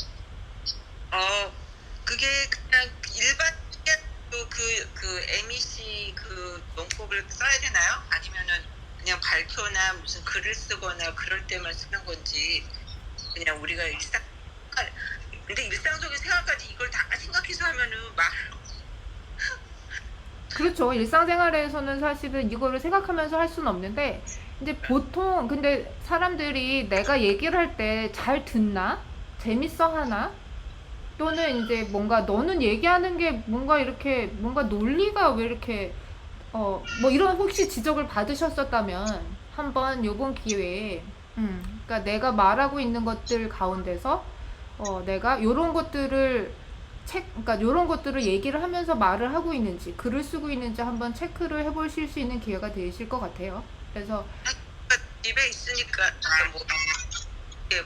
그게 그냥 일반적으로 그 MEC 그 논법을 써야 되나요? 아니면은 그냥 발표나 무슨 글을 쓰거나 그럴 때만 쓰는 건지 그냥 우리가 근데 일상적인 생활까지 이걸 다 생각해서 하면은 그렇죠. 일상생활에서는 사실은 이거를 생각하면서 할 수는 없는데 이제 보통 근데 사람들이 내가 얘기를 할 때 잘 듣나? 재밌어 하나? 또는 이제 뭔가 너는 얘기하는 게 뭔가 이렇게 뭔가 논리가 왜 이렇게 뭐 이런 혹시 지적을 받으셨었다면 한번 요번 기회에 그러니까 내가 말하고 있는 것들 가운데서 내가 요런 것들을 그러니까 요런 것들을 얘기를 하면서 말을 하고 있는지 글을 쓰고 있는지 한번 체크를 해보실 수 있는 기회가 되실 것 같아요. 그래서 집에 있으니까 뭐 이게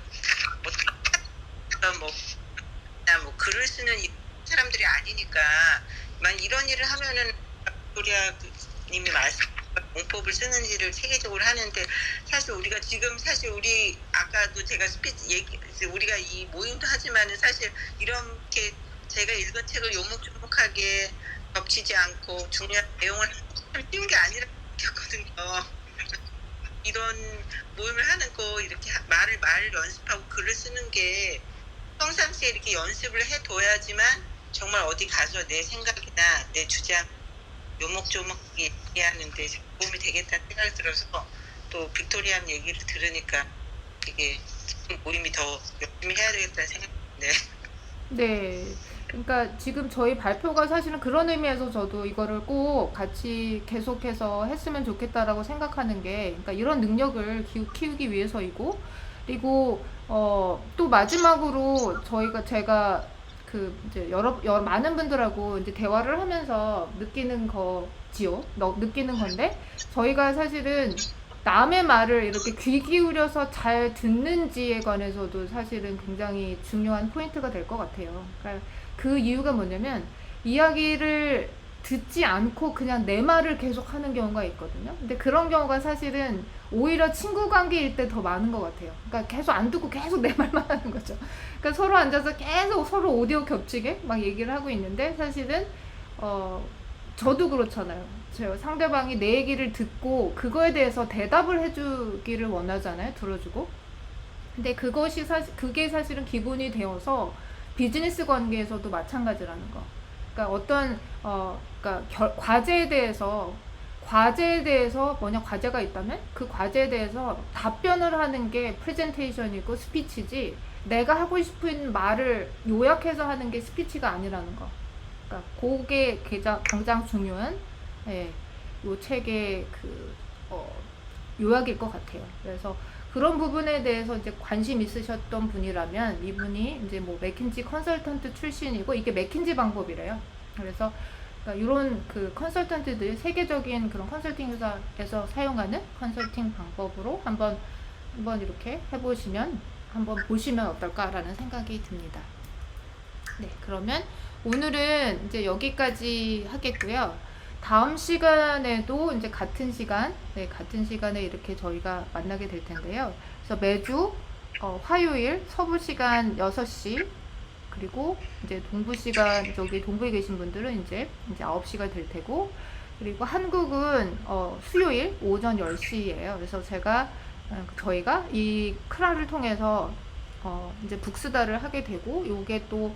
뭐 글을 쓰는 사람들이 아니니까 만 이런 일을 하면은 victoria 님이 말씀 문법을 쓰는 일을 체계적으로 하는데 사실 우리가 지금 사실 우리 아까도 제가 스피치 얘기 우리가 이 모임도 하지만은 사실 이렇게 제가 읽은 책을 요목조목하게 겹치지 않고 중요한 내용을 참 쉬운 게 아니라 느꼈거든요. 이런 모임을 하는 거 이렇게 말을 연습하고 글을 쓰는 게 평상시에 이렇게 연습을 해둬야지만 정말 어디 가서 내 생각이나 내 주장 요목조목 얘기하는데 도움이 되겠다는 생각이 들어서 또 빅토리안 얘기를 들으니까 이게 모임이 더 열심히 해야 되겠다는 생각이 드네. 네. 그러니까 지금 저희 발표가 사실은 그런 의미에서 저도 이거를 꼭 같이 계속해서 했으면 좋겠다라고 생각하는 게, 그러니까 이런 능력을 키우기 위해서이고, 그리고 또 마지막으로 제가 그 이제 여러 많은 분들하고 이제 대화를 하면서 느끼는 느끼는 건데, 저희가 사실은 남의 말을 이렇게 귀 기울여서 잘 듣는지에 관해서도 사실은 굉장히 중요한 포인트가 될 것 같아요. 그러니까 그 이유가 뭐냐면 이야기를 듣지 않고 그냥 내 말을 계속 하는 경우가 있거든요. 근데 그런 경우가 사실은 오히려 친구 관계일 때 더 많은 것 같아요. 그러니까 계속 안 듣고 계속 내 말만 하는 거죠. 그러니까 서로 앉아서 계속 서로 오디오 겹치게 막 얘기를 하고 있는데 사실은 저도 그렇잖아요. 상대방이 내 얘기를 듣고 그거에 대해서 대답을 해주기를 원하잖아요. 들어주고. 근데 그게 사실은 기본이 되어서 비즈니스 관계에서도 마찬가지라는 거. 그러니까 그러니까 과제에 대해서 만약 과제가 있다면 그 과제에 대해서 답변을 하는 게 프레젠테이션이고 스피치지, 내가 하고 싶은 말을 요약해서 하는 게 스피치가 아니라는 거. 그러니까 그게 가장 중요한 요 책의 요약일 것 같아요. 그래서 그런 부분에 대해서 이제 관심 있으셨던 분이라면 이분이 이제 뭐 맥킨지 컨설턴트 출신이고 이게 맥킨지 방법이래요. 그래서 그러니까 이런 그 컨설턴트들 세계적인 그런 컨설팅 회사에서 사용하는 컨설팅 방법으로 한번 이렇게 한번 보시면 어떨까라는 생각이 듭니다. 네, 그러면 오늘은 이제 여기까지 하겠고요. 다음 시간에도 이제 같은 시간에 이렇게 저희가 만나게 될 텐데요. 그래서 매주 화요일 서부 시간 6시, 그리고 이제 동부 시간, 동부에 계신 분들은 이제 9시가 될 테고, 그리고 한국은 수요일 오전 10시예요. 그래서 저희가 이 크라를 통해서 이제 북스다를 하게 되고, 요게 또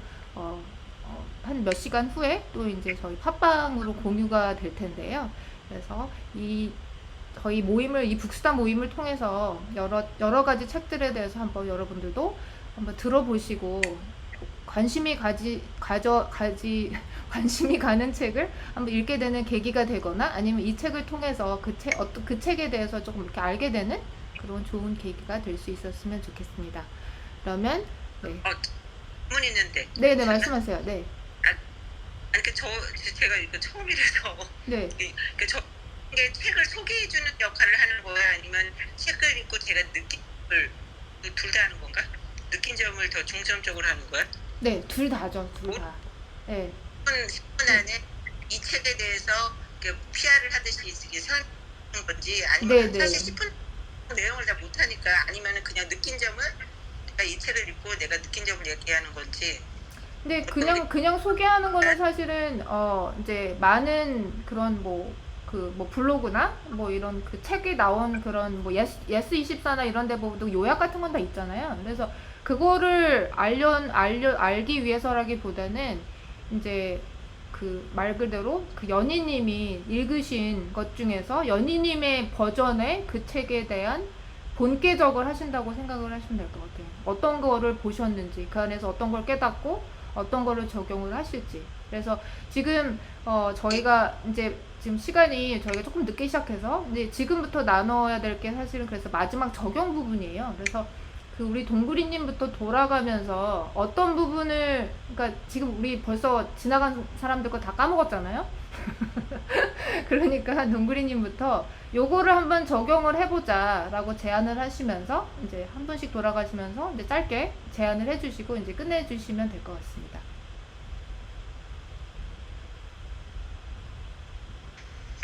한 몇 시간 후에 또 이제 저희 팟빵으로 공유가 될 텐데요. 그래서 저희 이 북스다 모임을 통해서 여러 가지 책들에 대해서 한번 여러분들도 한번 들어보시고 관심이 가는 책을 한번 읽게 되는 계기가 되거나, 아니면 이 책을 통해서 그 책에 대해서 조금 이렇게 알게 되는 그런 좋은 계기가 될 수 있었으면 좋겠습니다. 그러면 질문 있는데. 네네, 말씀하세요. 네. 아니 제가 이거 처음이라서. 네. 이게 책을 소개해주는 역할을 하는 거야, 아니면 책을 읽고 제가 느낀 점을 둘 다 하는 건가? 느낀 점을 더 중점적으로 하는 거야? 네, 둘 다죠, 둘 다. 네. 10분 안에 이 책에 대해서 PR을 하듯이 설명하는 건지, 아니면 네, 사실 10분 내용을 다 못하니까, 아니면 그냥 느낀 점을 내가 이 책을 읽고 내가 느낀 점을 얘기하는 건지. 근데 그냥 소개하는 거는 사실은 이제 많은 그런 블로그나 이런 그 책에 나온 그런 예스24나 이런 데 보면 요약 같은 건 다 있잖아요. 그래서 그거를 알기 위해서라기보다는 이제 그 말 그대로 그 연희님이 읽으신 것 중에서 연희님의 버전의 그 책에 대한 본께적을 하신다고 생각을 하시면 될 것 같아요. 어떤 거를 보셨는지, 그 안에서 어떤 걸 깨닫고 어떤 거를 적용을 하실지. 그래서 지금 저희가 이제 지금 시간이 저희가 조금 늦게 시작해서 이제 지금부터 나눠야 될 게 사실은 그래서 마지막 적용 부분이에요. 그래서 그 우리 동구리님부터 돌아가면서 어떤 부분을, 그러니까 지금 우리 벌써 지나간 사람들 거 다 까먹었잖아요. 그러니까 동구리님부터 요거를 한번 적용을 해보자 라고 제안을 하시면서 이제 한 분씩 돌아가시면서 이제 짧게 제안을 해주시고 이제 끝내주시면 될 것 같습니다.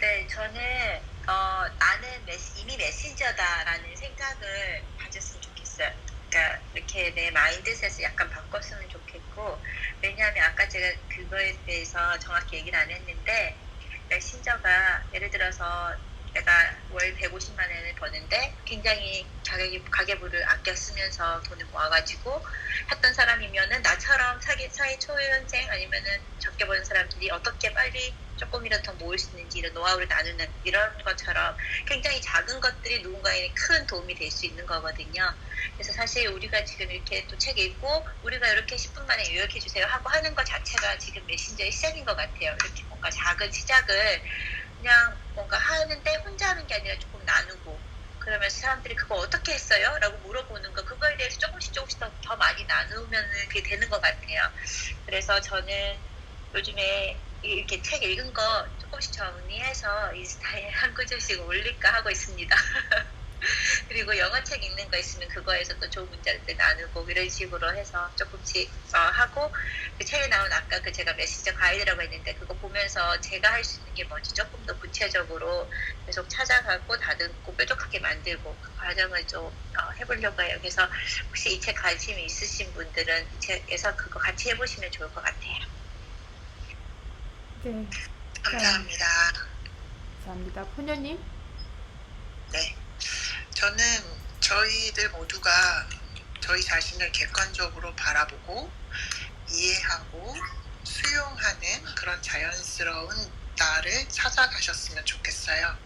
네, 저는 나는 이미 메신저다라는 생각을 가졌으면 좋겠어요. 그러니까 이렇게 내 마인드셋을 약간 바꿨으면 좋겠고, 왜냐하면 아까 제가 그거에 대해서 정확히 얘기를 안 했는데, 메신저가 예를 들어서 내가 월 150만 원을 버는데 굉장히 가계부를 아껴 쓰면서 돈을 모아가지고 했던 사람이면은 나처럼 사회 초년생 아니면은 적게 버는 사람들이 어떻게 빨리 조금이라도 더 모을 수 있는지 이런 노하우를 나누는 이런 것처럼 굉장히 작은 것들이 누군가에게 큰 도움이 될 수 있는 거거든요. 그래서 사실 우리가 지금 이렇게 또 책 읽고 우리가 이렇게 10분 만에 요약해 주세요 하고 하는 것 자체가 지금 메신저의 시작인 것 같아요. 이렇게 뭔가 작은 시작을 그냥 뭔가 하는데 혼자 하는 게 아니라 조금 나누고 그러면서 사람들이 그거 어떻게 했어요? 라고 물어보는 거 그거에 대해서 조금씩 더 많이 나누면 그게 되는 것 같아요. 그래서 저는 요즘에 이렇게 책 읽은 거 조금씩 정리해서 인스타에 한 구절씩 올릴까 하고 있습니다. 그리고 영어 책 읽는 거 있으면 그거에서 또 좋은 문장들 나누고 이런 식으로 해서 조금씩 하고 그 책에 나온 아까 그 제가 메신저 가이드라고 했는데 그거 보면서 제가 할 수 있는 게 뭔지 조금 더 구체적으로 계속 찾아가고 다듬고 뾰족하게 만들고 그 과정을 좀 해보려고 해요. 그래서 혹시 이 책 관심이 있으신 분들은 이 책에서 그거 같이 해보시면 좋을 것 같아요. 네, 감사합니다. 감사합니다. 포녀님. 네. 저는 저희들 모두가 저희 자신을 객관적으로 바라보고 이해하고 수용하는 그런 자연스러운 나를 찾아가셨으면 좋겠어요.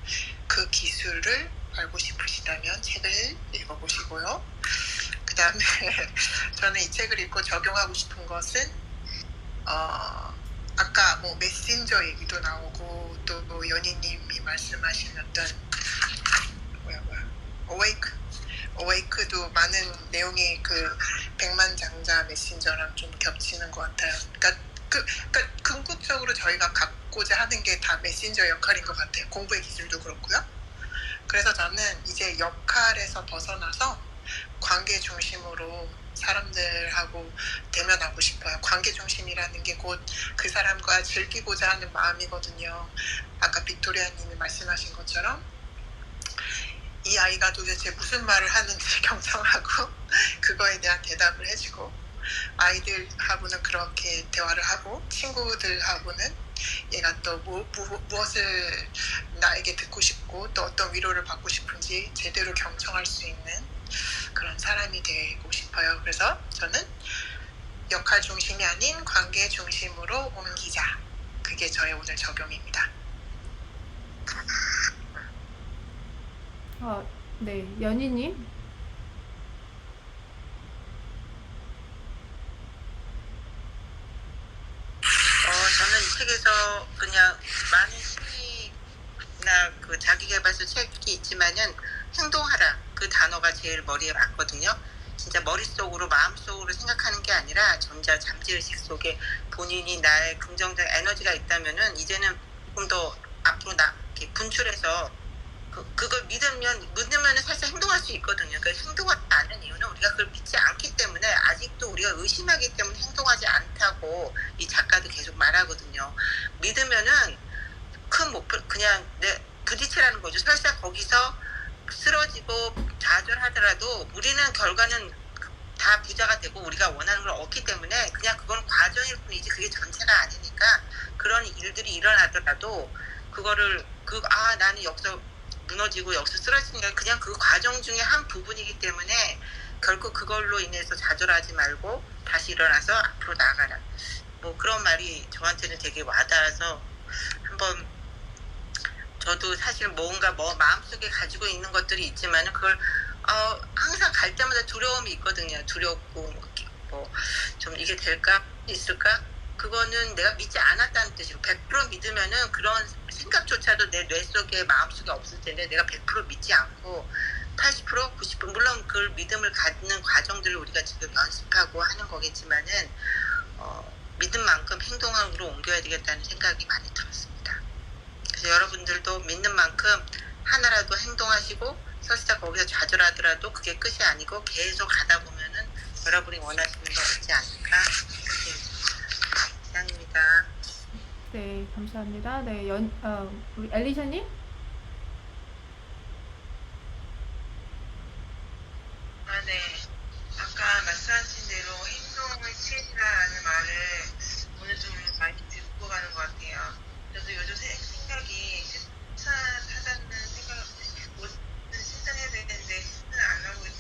그 기술을 알고 싶으시다면 책을 읽어보시고요. 그 다음에 저는 이 책을 읽고 적용하고 싶은 것은 아까 뭐 메신저 얘기도 나오고 또 연희님이 말씀하신 어떤 어웨이크도 많은 내용이 그 백만장자 메신저랑 좀 겹치는 것 같아요. 그러니까 궁극적으로 저희가 갖고자 하는 게 다 메신저 역할인 것 같아요. 공부의 기술도 그렇고요. 그래서 저는 이제 역할에서 벗어나서 관계 중심으로 사람들하고 대면하고 싶어요. 관계 중심이라는 게 곧 그 사람과 즐기고자 하는 마음이거든요. 아까 빅토리아님이 말씀하신 것처럼 이 아이가 도대체 무슨 말을 하는지 경청하고 그거에 대한 대답을 해주고 아이들하고는 그렇게 대화를 하고 친구들하고는 얘가 또 무엇을 나에게 듣고 싶고 또 어떤 위로를 받고 싶은지 제대로 경청할 수 있는 그런 사람이 되고 싶어요. 그래서 저는 역할 중심이 아닌 관계 중심으로 옮기자. 그게 저의 오늘 적용입니다. 네, 연희님. 저는 이 책에서 그냥 많은 심리나 그 자기계발서 책이 있지만은 행동하라 그 단어가 제일 머리에 맞거든요. 진짜 머릿속으로 마음속으로 생각하는 게 아니라 전자 잠재의식 속에 본인이 나의 긍정적 에너지가 있다면은 이제는 조금 더 앞으로 이렇게 분출해서 그걸 믿으면 사실 행동할 수 있거든요. 그러니까 행동하지 않는 이유는 우리가 그걸 믿지 않기 때문에 아직도 우리가 의심하기 때문에 행동하지 않다고 이 작가도 계속 말하거든요. 믿으면은 큰 목표 그냥 부딪히라는 거죠. 설사 거기서 쓰러지고 좌절하더라도 우리는 결과는 다 부자가 되고 우리가 원하는 걸 얻기 때문에 그냥 그건 과정일 뿐이지 그게 전체가 아니니까 그런 일들이 일어나더라도 그거를 나는 여기서 무너지고 여기서 쓰러지는 게 그냥 그 과정 중에 한 부분이기 때문에 결국 그걸로 인해서 좌절하지 말고 다시 일어나서 앞으로 나아가라. 뭐 그런 말이 저한테는 되게 와닿아서 한번 저도 사실 뭔가 뭐 마음속에 가지고 있는 것들이 있지만은 그걸 항상 갈 때마다 두려움이 있거든요. 두렵고 뭐 좀 이게 될까 있을까 그거는 내가 믿지 않았다는 뜻이고 100% 믿으면은 그런 생각조차도 내 뇌 속에 마음속에 없을 텐데 내가 100% 믿지 않고 80% 90% 물론 그 믿음을 갖는 과정들을 우리가 지금 연습하고 하는 거겠지만은 믿은 만큼 행동으로 옮겨야 되겠다는 생각이 많이 들었습니다. 그래서 여러분들도 믿는 만큼 하나라도 행동하시고 설사 거기서 좌절하더라도 그게 끝이 아니고 계속 가다 보면은 여러분이 원하시는 거 있지 않을까 이상입니다. 네, 감사합니다. 네, 우리 엘리샤님? 네. 아까 말씀하신 대로 행동을 취해라는 말을 오늘 좀 많이 듣고 가는 것 같아요. 그래서 요즘 생각이 실천하자는 생각, 뭐든 실천해야 되는데 실천을 안 하고 있는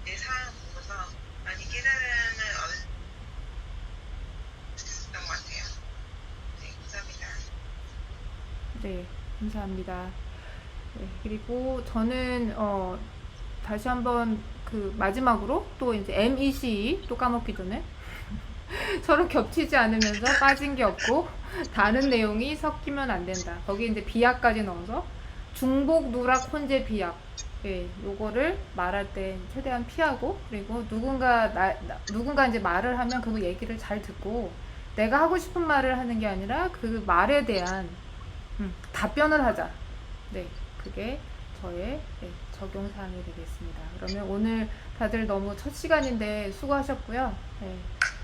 내 상황을 보고서 많이 깨달음을 얻었던 것 같아요. 네, 감사합니다. 네, 감사합니다. 네, 그리고 저는 다시 한번 그 마지막으로 또 이제 MEC 또 까먹기 전에 서로 겹치지 않으면서 빠진 게 없고 다른 내용이 섞이면 안 된다. 거기 이제 비약까지 넣어서 중복 누락 혼재 비약. 예, 요거를 말할 때 최대한 피하고 그리고 누군가 이제 말을 하면 그 얘기를 잘 듣고 내가 하고 싶은 말을 하는 게 아니라 그 말에 대한 답변을 하자. 네, 그게 저의 적용 사항이 되겠습니다. 그러면 오늘 다들 너무 첫 시간인데 수고하셨고요. 네,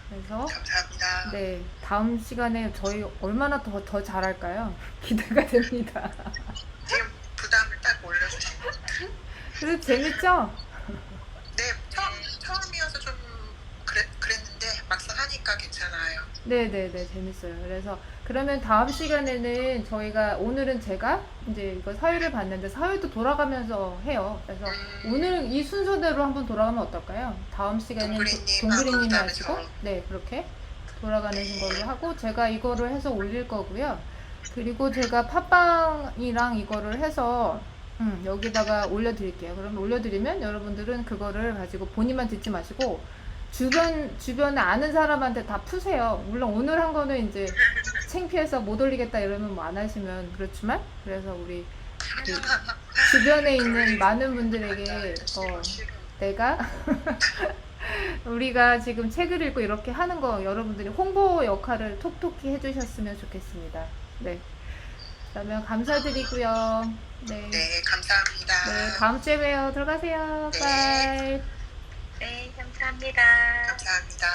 그래서 감사합니다. 네, 다음 시간에 저희 얼마나 더 잘할까요? 기대가 됩니다. 지금 부담을 딱 올려주시고. 그래서 재밌죠? 네, 처음이어서 좀 그랬는데 막상 하니까 괜찮아요. 네네네, 재밌어요. 그래서 그러면 다음 시간에는 저희가 오늘은 제가 이제 이거 사회를 봤는데 사회도 돌아가면서 해요. 그래서 오늘 이 순서대로 한번 돌아가면 어떨까요? 다음 시간에는 동그리님이 그다음에 하시고 저. 네, 그렇게 돌아가는 걸로 하고 제가 이거를 해서 올릴 거고요. 그리고 제가 팟빵이랑 이거를 해서 여기다가 올려드릴게요. 그럼 올려드리면 여러분들은 그거를 가지고 본인만 듣지 마시고 주변에 아는 사람한테 다 푸세요. 물론 오늘 한 거는 이제 창피해서 못 올리겠다 이러면 뭐 안 하시면 그렇지만 그래서 우리 그 주변에 있는 많은 분들에게 내가 우리가 지금 책을 읽고 이렇게 하는 거 여러분들이 홍보 역할을 톡톡히 해주셨으면 좋겠습니다. 네. 그러면 감사드리고요. 네. 네, 감사합니다. 네, 다음 주에 봬요. 들어가세요. 네. 바이. 네, 감사합니다. 감사합니다.